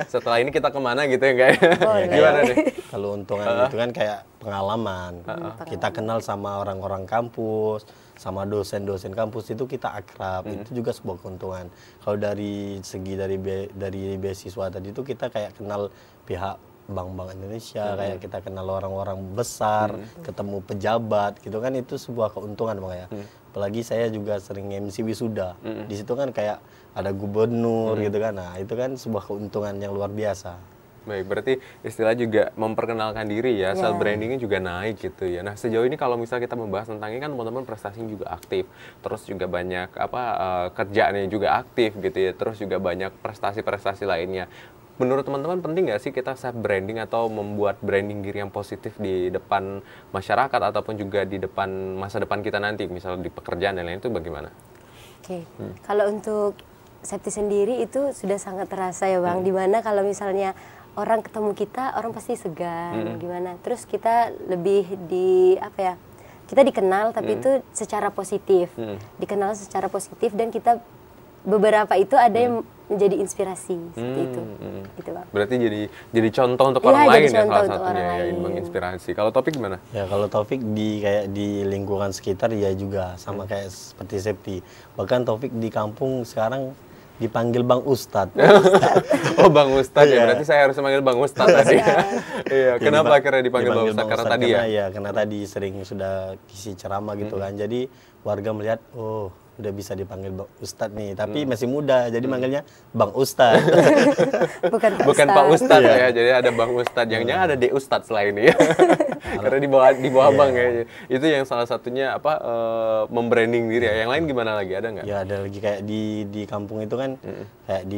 Setelah ini kita kemana gitu ya, enggak ya? Gimana nih? Kalau untungan itu kan kayak pengalaman. Kita kenal sama orang-orang kampus, sama dosen-dosen kampus, itu kita akrab. Itu juga sebuah keuntungan. Kalau dari segi dari beasiswa tadi itu kita kayak kenal pihak bank-bank Indonesia, kayak kita kenal orang-orang besar, ketemu pejabat gitu kan, itu sebuah keuntungan Bang ya. Apalagi saya juga sering MC wisuda. Di situ kan kayak ada gubernur gitu kan. Nah, itu kan sebuah keuntungan yang luar biasa. Baik, berarti istilah juga memperkenalkan diri ya, self brandingnya juga naik gitu ya. Nah, sejauh ini kalau misalnya kita membahas tentang ini kan teman-teman prestasinya juga aktif, terus juga banyak kerjaannya juga aktif gitu ya, terus juga banyak prestasi-prestasi lainnya. Menurut teman-teman penting nggak sih kita self branding atau membuat branding diri yang positif di depan masyarakat ataupun juga di depan masa depan kita nanti, misalnya di pekerjaan dan lain itu bagaimana? Oke, kalau untuk Septi sendiri itu sudah sangat terasa ya Bang, dimana kalau misalnya orang ketemu kita, orang pasti segan, gimana. Terus kita lebih kita dikenal tapi itu secara positif, dikenal secara positif, dan kita beberapa itu ada yang menjadi inspirasi seperti itu. Gitu, Bang. Berarti jadi contoh untuk Iya, orang jadi lain ya contoh salah untuk satunya orang ya, lain. menginspirasi. Kalau Taufik gimana? Ya kalau Taufik kayak di lingkungan sekitar ya juga sama kayak seperti Septi. Bahkan Taufik di kampung sekarang dipanggil Bang Ustadz. Oh, Bang Ustadz ya, Iya. berarti saya harus memanggil Bang Ustadz tadi. Iya, Ya, kenapa akhirnya dipanggil Bang Ustadz? Karena tadi ya? Karena tadi sering sudah isi ceramah gitu kan. Jadi warga melihat, oh udah bisa dipanggil Bang Ustadz nih. Tapi masih muda, jadi manggilnya Bang Ustadz. Bukan Pak Ustadz ya, jadi ada Bang Ustadz. Jangan-jangan ada D Ustadz selain ini ya. Karena di bawah Bang ya. Itu yang salah satunya apa membranding diri ya. Yang lain gimana lagi? Ada nggak? Ya ada lagi kayak di kampung itu kan kayak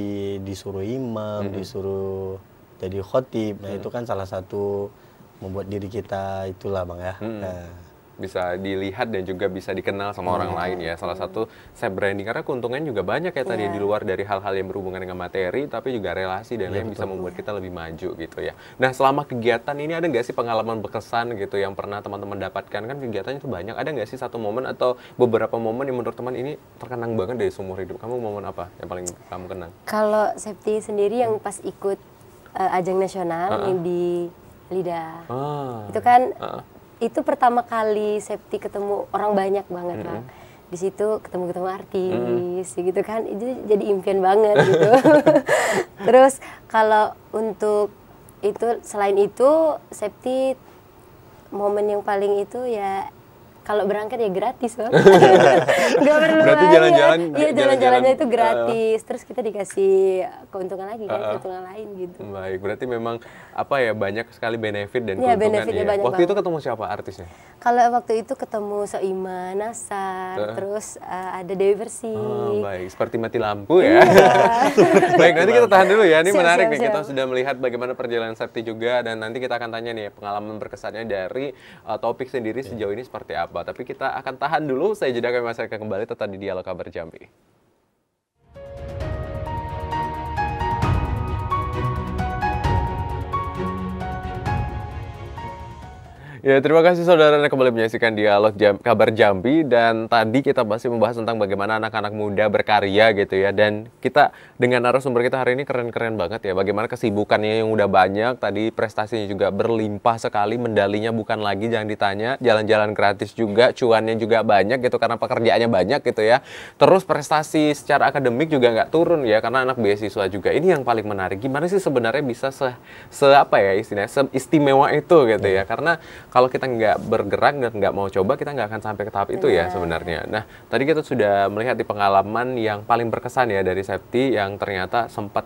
disuruh imam, disuruh jadi khotib. Nah itu kan salah satu membuat diri kita itulah Bang ya. Nah, bisa dilihat dan juga bisa dikenal sama orang lain ya. Salah satu self branding karena keuntungannya juga banyak ya tadi di luar dari hal-hal yang berhubungan dengan materi, tapi juga relasi dan lain bisa membuat kita lebih maju gitu ya. Nah selama kegiatan ini ada nggak sih pengalaman berkesan gitu yang pernah teman-teman dapatkan? Kan kegiatannya itu banyak. Ada nggak sih satu momen atau beberapa momen yang menurut teman ini terkenang banget dari seumur hidup kamu? Momen apa yang paling kamu kenang? Kalau Septi sendiri yang pas ikut ajang nasional yang di Lida, itu kan itu pertama kali Septi ketemu orang banyak banget Bang. Di situ ketemu artis gitu kan, itu jadi impian banget gitu. Terus kalau untuk itu selain itu Septi momen yang paling itu ya kalau berangkat ya gratis Bang. Nggak perlu Berarti bayar. jalan-jalan Iya, jalan-jalannya itu gratis. Terus kita dikasih keuntungan lagi kan, keuntungan lain gitu. Baik, berarti memang apa ya banyak sekali benefit dan Iya, keuntungan benefitnya ya. banyak Waktu itu banget. ketemu siapa artisnya? Kalau waktu itu ketemu Soima, Nasar, terus ada Dewi Persik. Oh, baik, seperti mati lampu ya. Baik, nanti kita tahan dulu ya. Ini Siap, menarik siap, nih. Kita siap. sudah melihat bagaimana perjalanan Septi juga dan nanti kita akan tanya nih pengalaman berkesannya dari Topik sendiri sejauh ini seperti apa. Tapi kita akan tahan dulu. Saya jeda, kami masih akan kembali tetap di Dialog Kabar Jambi. Ya, terima kasih saudara Anda kembali menyaksikan Dialog Kabar Jambi, dan tadi kita masih membahas tentang bagaimana anak-anak muda berkarya gitu ya, dan kita dengan narasumber kita hari ini keren-keren banget ya, bagaimana kesibukannya yang udah banyak, tadi prestasinya juga berlimpah sekali, medalinya bukan lagi jangan ditanya, jalan-jalan gratis juga, cuannya juga banyak gitu karena pekerjaannya banyak gitu ya, terus prestasi secara akademik juga nggak turun ya karena anak beasiswa juga. Ini yang paling menarik, gimana sih sebenarnya bisa apa ya istilahnya, istimewa itu gitu ya, karena kalau kita nggak bergerak dan nggak mau coba, kita nggak akan sampai ke tahap itu ya sebenarnya. Nah, tadi kita sudah melihat di pengalaman yang paling berkesan ya dari Septi yang ternyata sempat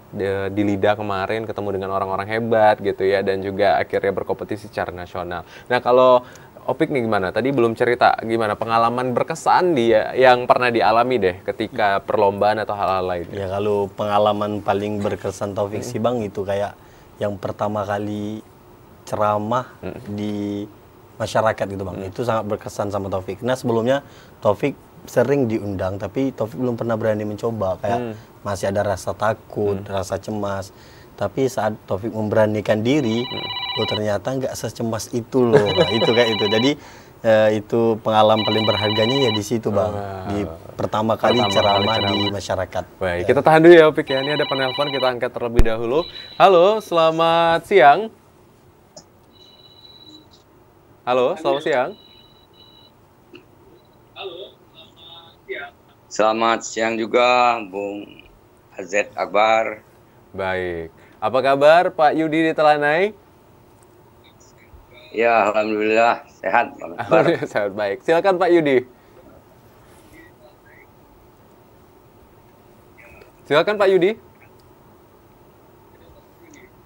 di Lida kemarin ketemu dengan orang-orang hebat gitu ya, dan juga akhirnya berkompetisi secara nasional. Nah, kalau Opik nih gimana? Tadi belum cerita gimana pengalaman berkesan dia yang pernah dialami deh ketika perlombaan atau hal-hal lain. ya kalau pengalaman paling berkesan Taufik sih Bang itu kayak yang pertama kali ceramah di masyarakat gitu Bang. Itu sangat berkesan sama Taufik. Nah sebelumnya Taufik sering diundang tapi Taufik belum pernah berani mencoba, kayak masih ada rasa takut, rasa cemas. Tapi saat Taufik memberanikan diri, oh ternyata nggak secemas itu loh. Nah, itu kayak itu. Jadi itu pengalaman paling berharganya ya di situ Bang. Di pertama kali ceramah di masyarakat. Baik, kita tahan dulu ya Opik ya. Ini ada penelpon, kita angkat terlebih dahulu. Halo, selamat siang. Halo, selamat siang. Selamat siang juga, Bung Azet Akbar. Baik. Apa kabar Pak Yudi di Telanai? Ya, alhamdulillah sehat, Bang Akbar. Alhamdulillah, sehat, baik. Silakan Pak Yudi. Silakan Pak Yudi.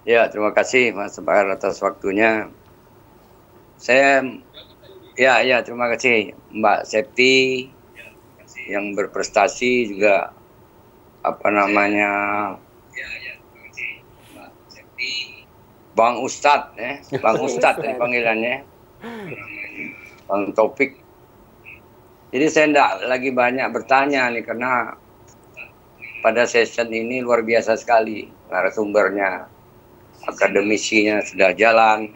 Ya, terima kasih Mas Akbar atas waktunya. Terima kasih Mbak Septi yang berprestasi juga Bang Ustadz ya, Bang Ustadz panggilannya, Bang Topik. Jadi saya enggak lagi banyak bertanya nih karena pada session ini luar biasa sekali narasumbernya, akademisinya sudah jalan,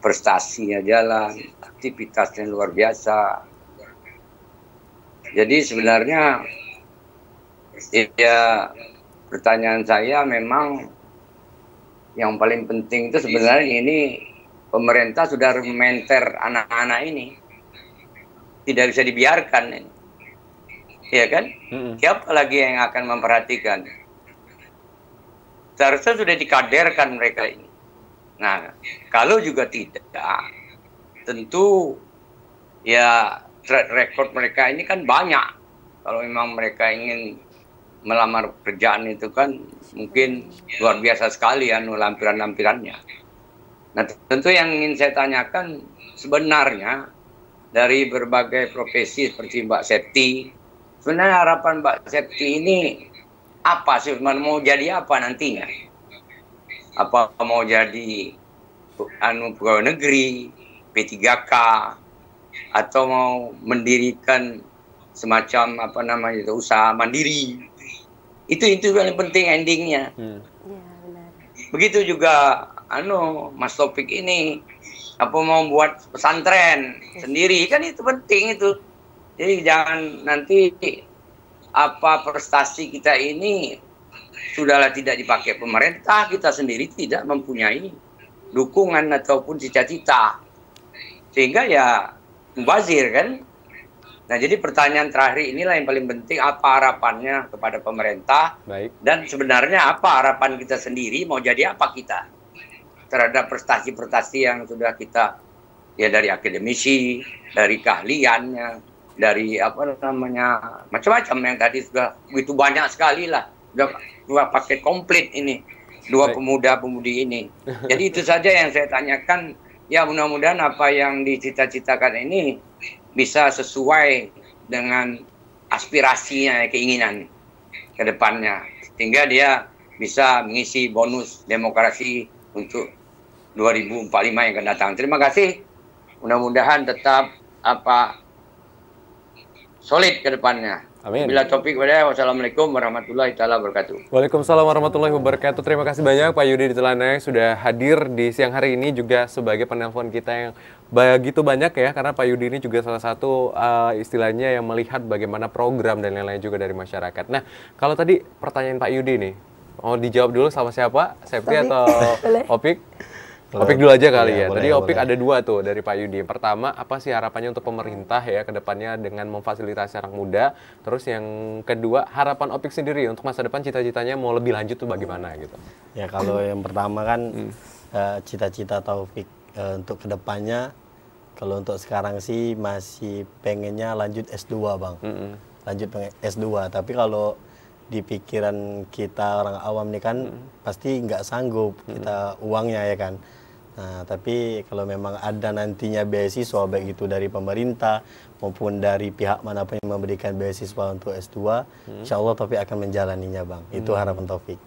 prestasinya jalan, aktivitasnya luar biasa. Jadi sebenarnya ya pertanyaan saya memang yang paling penting itu sebenarnya ini pemerintah sudah menter anak-anak ini. Tidak bisa dibiarkan ini. Iya kan? Siapa lagi yang akan memperhatikan? Seharusnya sudah dikaderkan mereka ini. Nah, kalau juga tidak, tentu ya track record mereka ini kan banyak. Kalau memang mereka ingin melamar pekerjaan itu kan mungkin luar biasa sekali ya lampiran-lampirannya. Nah, tentu yang ingin saya tanyakan sebenarnya dari berbagai profesi seperti Mbak Septi, sebenarnya harapan Mbak Septi ini apa sih? Mau jadi apa nantinya? Apa mau jadi pegawai negeri, P3K, atau mau mendirikan semacam apa namanya itu usaha mandiri? Itu yang penting endingnya. Ya, benar. Begitu juga Mas Taufik ini apa mau buat pesantren sendiri, kan itu penting itu. Jadi jangan nanti apa prestasi kita ini sudahlah tidak dipakai pemerintah, kita sendiri tidak mempunyai dukungan ataupun cita-cita, sehingga ya mubazir kan. Nah, jadi pertanyaan terakhir inilah yang paling penting, apa harapannya kepada pemerintah. Baik. Dan sebenarnya apa harapan kita sendiri, mau jadi apa kita terhadap prestasi-prestasi yang sudah kita, ya dari akademisi, dari keahliannya, dari apa namanya, macam-macam yang tadi sudah begitu banyak sekali lah, sudah pakai komplit ini, dua pemuda-pemudi ini. Jadi itu saja yang saya tanyakan, ya mudah-mudahan apa yang dicita-citakan ini bisa sesuai dengan aspirasinya, keinginan ke depannya, sehingga dia bisa mengisi bonus demokrasi untuk 2045 yang akan datang. Terima kasih. Mudah-mudahan tetap solid ke depannya. Amin. Bila topik pada wassalamualaikum warahmatullahi taala wabarakatuh. Waalaikumsalam warahmatullahi wabarakatuh. Terima kasih banyak Pak Yudi di Telana yang sudah hadir di siang hari ini, juga sebagai penelpon kita yang begitu banyak ya, karena Pak Yudi ini juga salah satu istilahnya yang melihat bagaimana program dan lain-lain juga dari masyarakat. Nah, kalau tadi pertanyaan Pak Yudi nih, mau dijawab dulu sama siapa? Septi atau Opik? Opik dulu aja kali ya. Tadi Opik ada dua tuh dari Pak Yudi. Pertama, apa sih harapannya untuk pemerintah ya ke depannya dengan memfasilitasi anak muda? Terus yang kedua, harapan Opik sendiri untuk masa depan, cita-citanya mau lebih lanjut tuh bagaimana gitu? Ya, kalau yang pertama kan cita-cita Taufik untuk kedepannya, kalau untuk sekarang sih masih pengennya lanjut S2 Bang. Lanjut S2, tapi kalau di pikiran kita orang awam nih kan pasti nggak sanggup kita uangnya ya kan. Nah, tapi kalau memang ada nantinya beasiswa baik itu dari pemerintah maupun dari pihak manapun yang memberikan beasiswa untuk S2, insya Allah Taufik akan menjalaninya Bang. Itu harapan Taufik.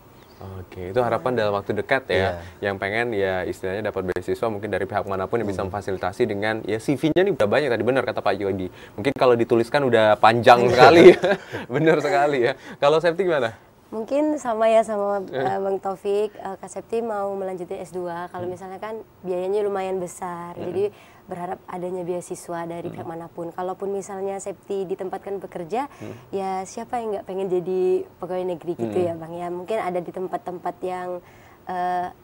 Oke, itu harapan dalam waktu dekat ya. Yang pengen ya istilahnya dapat beasiswa mungkin dari pihak manapun yang bisa memfasilitasi dengan ya CV-nya nih udah banyak tadi, benar kata Pak Yudi. Mungkin kalau dituliskan udah panjang sekali ya. Benar sekali ya. Kalau Septi gimana? Mungkin sama ya sama Bang Taufik, Kak Septi mau melanjutkan S2. Kalau misalnya kan biayanya lumayan besar, jadi berharap adanya beasiswa dari pihak manapun. Kalaupun misalnya Septi ditempatkan bekerja, ya siapa yang nggak pengen jadi pegawai negeri gitu ya Bang ya. Mungkin ada di tempat-tempat yang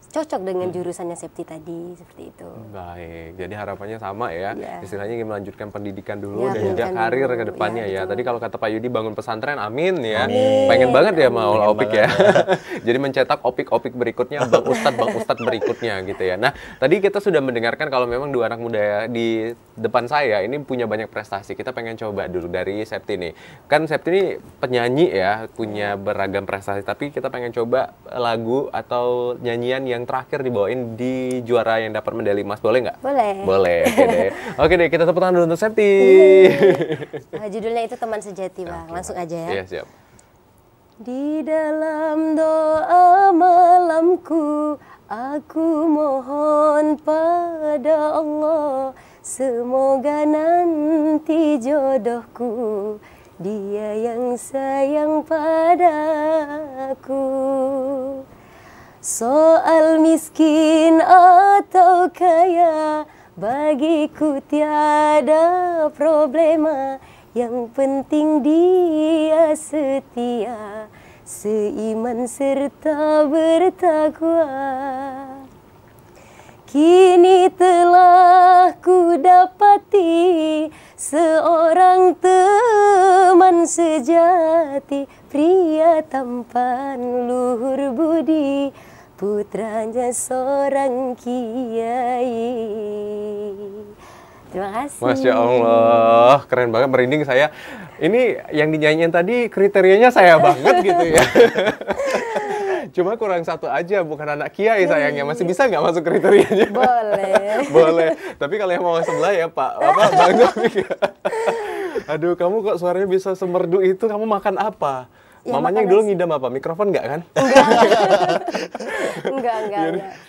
cocok dengan jurusannya Septi tadi, seperti itu. Baik, jadi harapannya sama ya. Istilahnya ingin melanjutkan pendidikan dulu Ya, dan juga karir ke depannya ya. betul. Tadi kalau kata Pak Yudi bangun pesantren, amin ya. Pengen banget ya mau Opik ya. Jadi mencetak opik-opik berikutnya, Bang Ustadz berikutnya gitu ya. Nah, tadi kita sudah mendengarkan kalau memang dua anak muda di depan saya ini punya banyak prestasi. Kita pengen coba dulu dari Septi nih. Kan Septi ini penyanyi ya, punya beragam prestasi. Tapi kita pengen coba lagu atau nyanyian yang terakhir dibawain di juara yang dapat medali emas, boleh nggak? Boleh. Boleh, oke deh. Oke deh, kita tepuk tangan dulu untuk Septi. Judulnya itu Teman Sejati Bang, langsung aja ya. Iya, siap. Di dalam doa malamku, aku mohon pada Allah, semoga nanti jodohku dia yang sayang padaku. Soal miskin atau kaya, bagiku tiada problema. Yang penting dia setia, seiman serta bertakwa. Kini telah ku dapati seorang teman sejati, pria tampan luhur budi, putranya seorang kiai. Terima kasih. Masya Allah, keren banget, merinding saya. Ini yang dinyanyiin tadi kriterianya saya banget gitu ya. Cuma kurang satu aja, bukan anak kiai sayangnya. Masih bisa nggak masuk kriterianya? Boleh. Boleh. Tapi kalau yang mau sebelah ya Pak, Bang Taufik ya. Aduh, kamu kok suaranya bisa semerdu itu, kamu makan apa? Ya, Mamanya makan dulu nasi. ngidam apa? Mikrofon nggak kan? Enggak.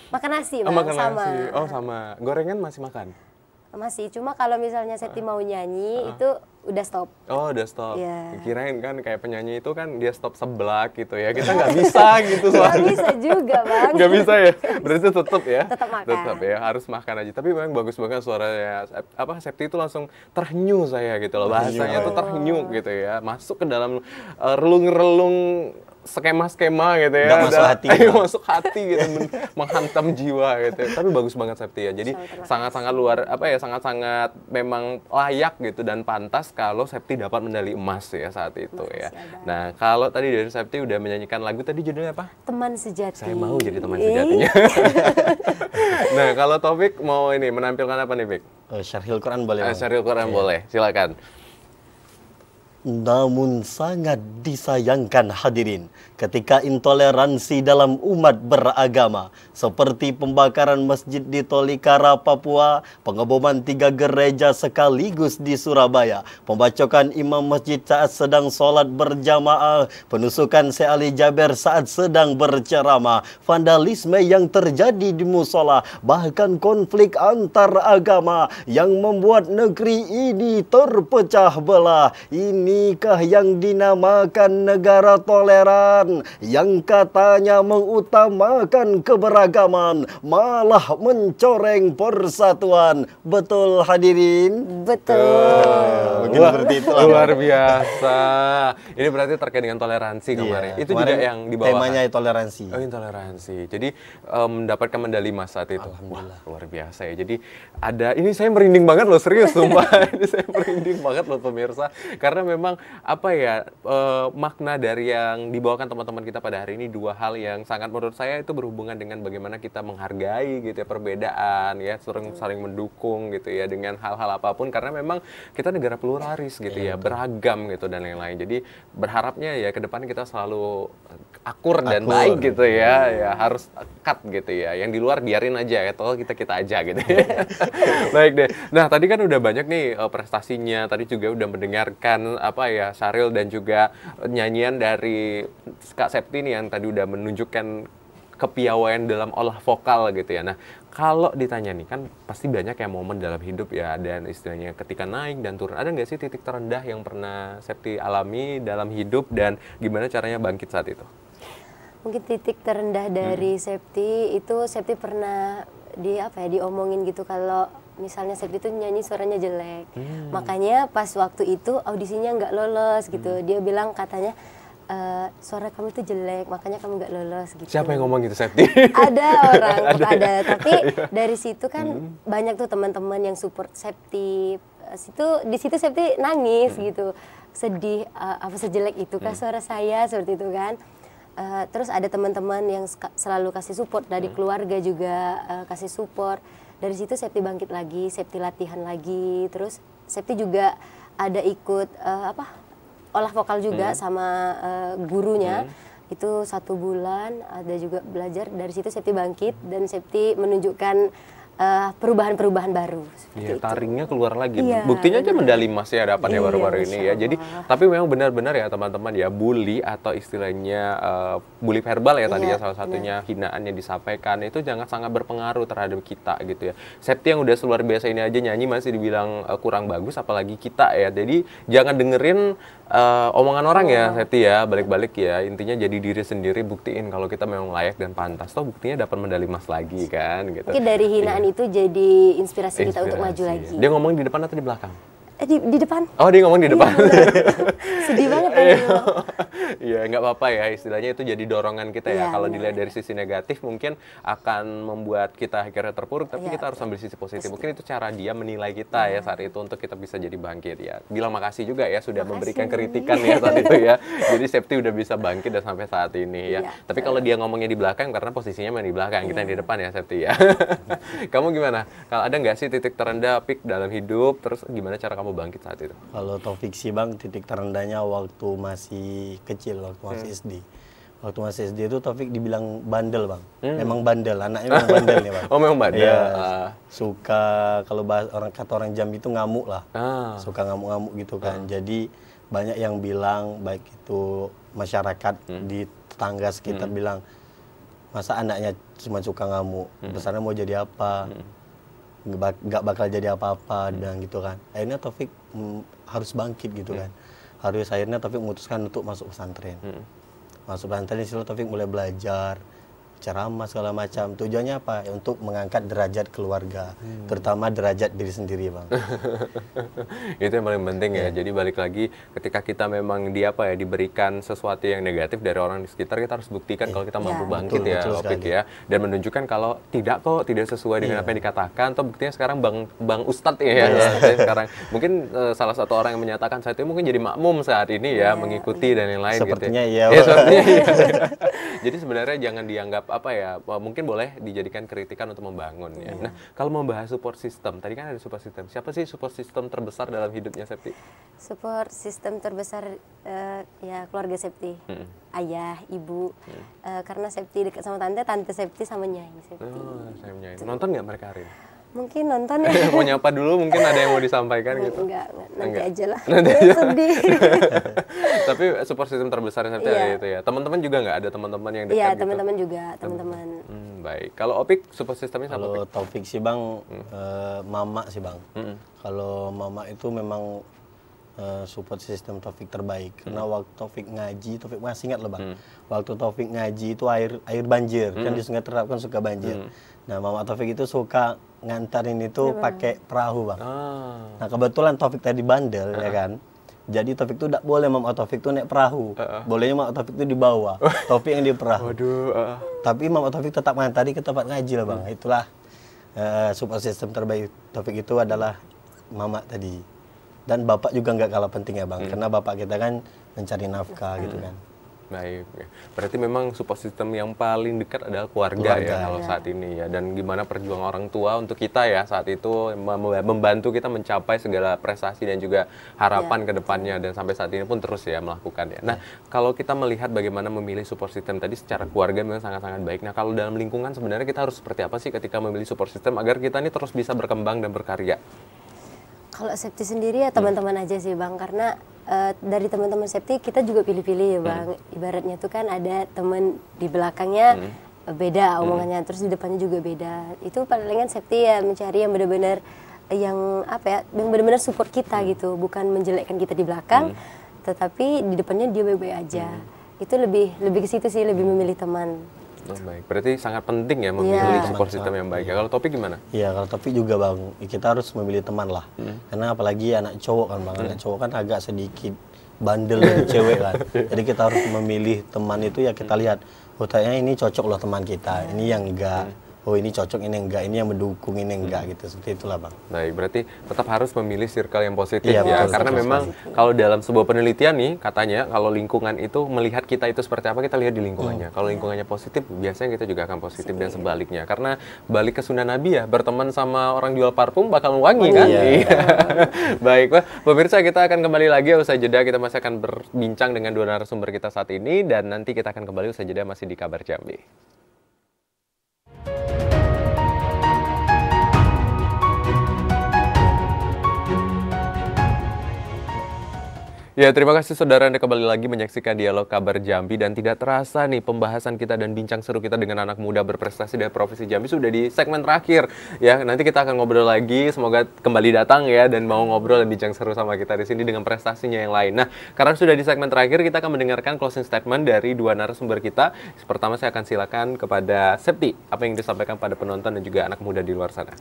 Makan nasi, Bang, Makan sama. nasi. Oh, sama. Gorengan masih makan? Masih, cuma kalau misalnya Septi mau nyanyi, itu udah stop. Oh, udah stop. Iya. Kirain kan kayak penyanyi itu kan dia stop seblak gitu ya. Kita nggak bisa gitu Nggak soalnya. bisa juga, Bang. Nggak bisa ya? Berarti tetap ya? Tetap makan. Tetap ya, harus makan aja. Tapi memang bagus banget suaranya. Septi itu langsung terhenyu saya gitu loh. Bahasanya tuh terhenyu gitu ya. Masuk ke dalam relung-relung skema-skema gitu ya. Nggak masuk hati, ya. Masuk hati gitu, menghantam jiwa gitu. Tapi bagus banget Septi ya. Jadi sangat-sangat sangat-sangat memang layak gitu dan pantas kalau Septi dapat medali emas ya saat itu ya. Nah, kalau tadi dari Septi udah menyanyikan lagu tadi judulnya apa? Teman sejati. Saya mau jadi teman sejatinya. Nah, kalau Taufik mau ini menampilkan apa nih, Fik? Syarhil Quran boleh. Bang? Syarhil Quran boleh, silakan. Namun sangat disayangkan hadirin ketika intoleransi dalam umat beragama seperti pembakaran masjid di Tolikara, Papua, pengeboman 3 gereja sekaligus di Surabaya, pembacokan imam masjid saat sedang sholat berjamaah, penusukan Syekh Ali Jaber saat sedang berceramah, vandalisme yang terjadi di musola, bahkan konflik antar agama yang membuat negeri ini terpecah belah. Inikah yang dinamakan negara toleran yang katanya mengutamakan keberagaman malah mencoreng persatuan. Betul hadirin? Betul. Mungkin seperti itu lah. Luar biasa. Ini berarti terkait dengan toleransi kemarin. Iya, Itu kemarin juga yang dibawakan. temanya toleransi. Oh, intoleransi. Jadi mendapatkan medali emas saat itu. Wah, luar biasa ya. Jadi ada, ini saya merinding banget loh, serius sumpah. Ini saya merinding banget loh pemirsa. Karena memang apa ya, makna dari yang dibawakan teman-teman kita pada hari ini dua hal yang sangat menurut saya itu berhubungan dengan bagaimana kita menghargai gitu ya perbedaan ya, saling mendukung gitu ya dengan hal-hal apapun, karena memang kita negara pluralis gitu ya, beragam gitu dan lain-lain. Jadi berharapnya ya ke depan kita selalu akur dan baik gitu ya harus cut gitu ya. Yang di luar biarin aja ya, toh kita aja gitu ya. Baik deh. Nah, tadi kan udah banyak nih prestasinya, tadi juga udah mendengarkan apa ya, Syarhil dan juga nyanyian dari Kak Septi nih yang tadi udah menunjukkan kepiawaian dalam olah vokal gitu ya. Nah, kalau ditanya nih, kan pasti banyak ya momen dalam hidup ya, dan istilahnya ketika naik dan turun. Ada nggak sih titik terendah yang pernah Septi alami dalam hidup dan gimana caranya bangkit saat itu? Mungkin titik terendah dari Septi itu, Septi pernah diomongin gitu kalau misalnya Septi itu nyanyi suaranya jelek. Makanya pas waktu itu audisinya nggak lolos gitu. Dia bilang katanya, suara kamu tuh jelek, makanya kamu nggak lolos gitu. Siapa yang ngomong gitu, Septi? Ada orang, ada. Tapi dari situ kan banyak tuh teman-teman yang support Septi. Di situ Septi nangis gitu, sedih, apa sejelek itu kah suara saya, seperti itu kan. Terus ada teman-teman yang selalu kasih support, dari keluarga juga kasih support. Dari situ Septi bangkit lagi, Septi latihan lagi. Terus Septi juga ada ikut olah vokal juga sama gurunya. Itu 1 bulan, ada juga belajar. Dari situ Septi bangkit dan Septi menunjukkan perubahan-perubahan baru. Iya, taringnya keluar lagi. Iya, Buktinya aja medali emas ya dapat ya Iya, baru-baru ini ya. Masya Jadi, Allah. tapi memang benar-benar ya teman-teman ya, bully atau istilahnya bully verbal ya tadi ya, Iya, salah satunya hinaan yang disampaikan itu jangan sangat berpengaruh terhadap kita gitu ya. Septi yang udah luar biasa ini aja nyanyi masih dibilang kurang bagus, apalagi kita ya. Jadi jangan dengerin omongan orang ya Septi ya, balik-balik ya. Intinya jadi diri sendiri, buktiin kalau kita memang layak dan pantas. Toh buktinya dapat medali emas lagi kan gitu. Mungkin dari hinaan itu jadi inspirasi kita untuk maju Inspirasi. lagi. Dia ngomong di depan atau di belakang? Di depan. Oh, dia ngomong di depan. Sedih banget kan. Iya, nggak apa-apa ya, istilahnya itu jadi dorongan kita ya. Iya, Kalau benar, dilihat dari sisi negatif mungkin akan membuat kita akhirnya terpuruk, tapi Iya, kita harus ambil sisi positif. Mungkin itu cara dia menilai kita ya saat itu untuk kita bisa jadi bangkit ya. Bilang makasih juga ya sudah memberikan kritikan ya saat itu ya. Jadi Septi udah bisa bangkit dan sampai saat ini ya. Iya, Tapi kalau dia ngomongnya di belakang karena posisinya main di belakang, kita yang di depan ya Septi ya. Kamu gimana? Kalau ada nggak sih titik terendah, peak dalam hidup, terus gimana cara kamu bangkit saat itu? Kalau Taufik sih Bang, titik terendahnya waktu masih kecil, waktu masih SD. Waktu masih SD itu Taufik dibilang bandel Bang. Memang bandel, anaknya memang bandel nih Bang. Oh memang bandel. Iya, suka kalau kata orang Jambi itu ngamuk lah. Suka ngamuk-ngamuk gitu kan. Jadi banyak yang bilang, baik itu masyarakat di tetangga sekitar bilang, masa anaknya cuma suka ngamuk, besarnya mau jadi apa? Nggak bakal jadi apa-apa dan gitu kan. Akhirnya Taufik harus bangkit gitu kan. Akhirnya Taufik memutuskan untuk masuk pesantren. Masuk pesantren di situ Taufik mulai belajar ceramah segala macam. Tujuannya apa? Ya, untuk mengangkat derajat keluarga, terutama derajat diri sendiri Bang. Itu yang paling penting ya. Jadi balik lagi ketika kita memang diberikan sesuatu yang negatif dari orang di sekitar, kita harus buktikan kalau kita mampu bangkit betul Opik ya, dan menunjukkan kalau tidak kok, tidak sesuai dengan apa yang dikatakan. Atau buktinya sekarang Bang Ustadz ya, sekarang mungkin salah satu orang yang menyatakan saat itu mungkin jadi makmum saat ini ya, mengikuti dan yang lain. Sepertinya gitu. iya. Sepertinya iya. Jadi sebenarnya jangan dianggap apa ya, mungkin boleh dijadikan kritikan untuk membangun ya. Nah, kalau membahas support system, tadi kan ada support system. Siapa sih support system terbesar dalam hidupnya Septi? Support system terbesar ya keluarga Septi. Ayah, ibu. Karena Septi dekat sama tante Septi sama Nyai Septi. Oh, saya Nyai. Nonton nggak mereka hari ini? Mungkin nonton ya. Mau nyapa dulu, mungkin ada yang mau disampaikan gitu? Enggak, nanti aja lah. Nanti aja. Sedih. Tapi support system terbesar Septi ada itu ya. Teman-teman juga nggak ada teman-teman yang dekat Iya, gitu? teman-teman juga, teman-teman. Baik. Kalau Opik support systemnya siapa? Kalau Taufik sih Bang, mama sih Bang. Kalau mama itu memang support system Taufik terbaik. Karena waktu Taufik ngaji, Taufik masih ingat loh Bang. Waktu Taufik ngaji itu air banjir, kan di Sungai Terap kan suka banjir. Nah, mama Taufik itu suka ngantarin itu pakai perahu Bang. Nah, kebetulan Taufik tadi bandel ya kan. Jadi Taufik itu tidak boleh mama Taufik itu naik perahu. Bolehnya mama Taufik itu di bawah. Taufik yang di perahu. Tapi mama Taufik tetap ngantari ke tempat ngaji lah Bang. Itulah support system terbaik Taufik itu adalah mama tadi. Dan bapak juga nggak kalah penting ya Bang. Karena bapak kita kan mencari nafkah gitu kan. Baik, berarti memang support system yang paling dekat adalah keluarga ya kalau saat ini ya. Dan gimana perjuangan orang tua untuk kita ya saat itu membantu kita mencapai segala prestasi dan juga harapan ke depannya, dan sampai saat ini pun terus ya melakukannya. Nah, kalau kita melihat bagaimana memilih support system tadi secara keluarga memang sangat-sangat baik. Nah, kalau dalam lingkungan sebenarnya kita harus seperti apa sih ketika memilih support system agar kita ini terus bisa berkembang dan berkarya? Kalau Septi sendiri ya teman-teman aja sih Bang, karena dari teman-teman Septi kita juga pilih-pilih ya Bang. Ibaratnya tuh kan ada teman di belakangnya beda omongannya, terus di depannya juga beda. Itu palingan Septi ya mencari yang benar-benar yang apa ya, yang benar-benar support kita gitu, bukan menjelekkan kita di belakang, tetapi di depannya dia baik-baik aja. Itu lebih ke situ sih, lebih memilih teman. Oh, baik, berarti sangat penting ya memilih support system yang baik. Kalau Topik gimana? Iya, kalau Topik juga Bang, kita harus memilih teman lah. Karena apalagi anak cowok kan Bang, anak cowok kan agak sedikit bandel dari cewek kan. Jadi kita harus memilih teman itu ya kita lihat, oh kayaknya ini cocok loh teman kita, ini yang enggak. Oh ini cocok, ini enggak, ini yang mendukung, ini enggak gitu. Seperti itulah Bang. Baik, berarti tetap harus memilih circle yang positif Iya, ya. betul, Karena betul, memang kalau dalam sebuah penelitian nih katanya kalau lingkungan itu melihat kita itu seperti apa, kita lihat di lingkungannya. Kalau lingkungannya positif, biasanya kita juga akan positif dan sebaliknya. Karena balik ke sunnah Nabi ya, berteman sama orang jual parfum bakal wangi kan? Iya. Baik, Pak. Pemirsa, kita akan kembali lagi usai jeda. Kita masih akan berbincang dengan dua narasumber kita saat ini, dan nanti kita akan kembali usai jeda masih di Kabar Jambi. Ya, terima kasih saudara Anda kembali lagi menyaksikan Dialog Kabar Jambi, dan tidak terasa nih pembahasan kita dan bincang seru kita dengan anak muda berprestasi dari Provinsi Jambi sudah di segmen terakhir. Ya, nanti kita akan ngobrol lagi, semoga kembali datang ya dan mau ngobrol dan bincang seru sama kita di sini dengan prestasinya yang lain. Nah, karena sudah di segmen terakhir, kita akan mendengarkan closing statement dari dua narasumber kita. Pertama saya akan silakan kepada Septi, apa yang disampaikan pada penonton dan juga anak muda di luar sana.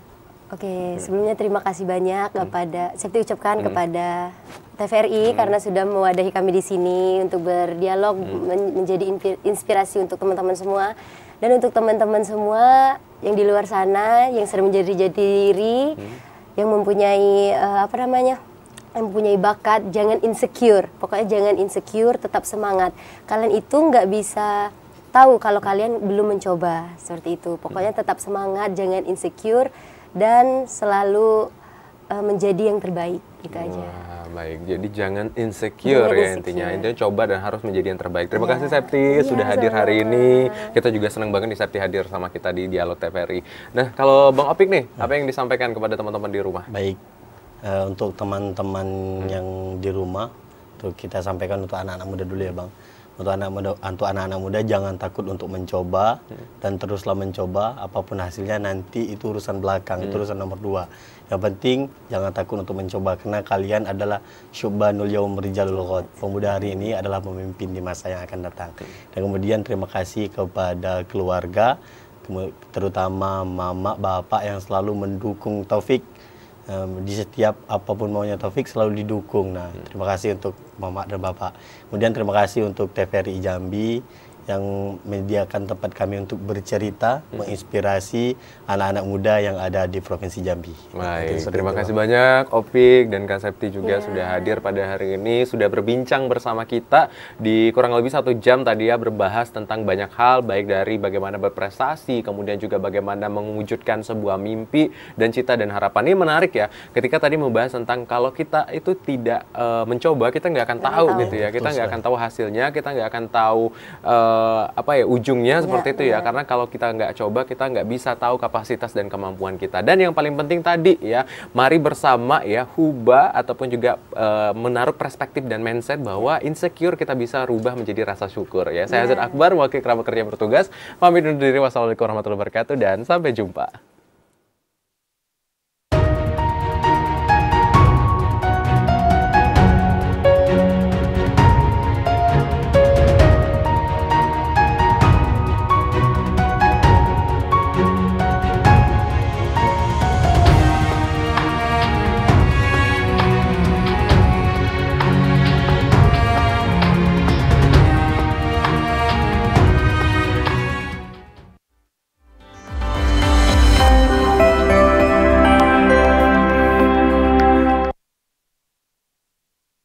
Oke, sebelumnya terima kasih banyak kepada Septi ucapkan kepada TVRI karena sudah mewadahi kami di sini untuk berdialog, menjadi inspirasi untuk teman-teman semua, dan untuk teman-teman semua yang di luar sana yang sedang menjadi diri, yang mempunyai yang mempunyai bakat, jangan insecure. Pokoknya jangan insecure, tetap semangat. Kalian itu nggak bisa tahu kalau kalian belum mencoba, seperti itu. Pokoknya tetap semangat, jangan insecure, dan selalu menjadi yang terbaik, gitu aja. Wah, baik. Jadi jangan insecure ya intinya. Intinya coba dan harus menjadi yang terbaik. Terima kasih Septi sudah hadir hari ini. Kita juga senang banget nih Septi hadir sama kita di Dialog TVRI. Nah, kalau Bang Opik nih, apa yang disampaikan kepada teman-teman di rumah? Baik, untuk teman-teman yang di rumah, tuh kita sampaikan untuk anak-anak muda dulu ya Bang. Untuk anak-anak muda jangan takut untuk mencoba dan teruslah mencoba, apapun hasilnya nanti itu urusan belakang, itu urusan nomor 2. Yang penting jangan takut untuk mencoba karena kalian adalah syubbanul yaum rijalul ghad. Pemuda hari ini adalah pemimpin di masa yang akan datang. Dan kemudian terima kasih kepada keluarga, terutama mama, bapak yang selalu mendukung Taufik. Di setiap apapun maunya Taufik selalu didukung. Nah, terima kasih untuk mama dan bapak. Kemudian terima kasih untuk TVRI Jambi yang menyediakan tempat kami untuk bercerita, menginspirasi anak-anak muda yang ada di Provinsi Jambi. Baik, terima kasih banyak Opik dan Kak Septi juga sudah hadir pada hari ini, sudah berbincang bersama kita di kurang lebih 1 jam tadi ya, berbahas tentang banyak hal, baik dari bagaimana berprestasi, kemudian juga bagaimana mewujudkan sebuah mimpi dan cita dan harapan. Ini menarik ya, ketika tadi membahas tentang kalau kita itu tidak mencoba, kita nggak akan tahu gitu ya, kita nggak akan tahu hasilnya, kita nggak akan tahu ujungnya seperti itu ya, karena kalau kita nggak coba kita nggak bisa tahu kapasitas dan kemampuan kita. Dan yang paling penting tadi ya, mari bersama ya hubah ataupun juga menaruh perspektif dan mindset bahwa insecure kita bisa rubah menjadi rasa syukur ya. Saya Hazard Akbar, wakil kerabat kerja bertugas, pamit undur diri. Wassalamualaikum warahmatullahi wabarakatuh dan sampai jumpa.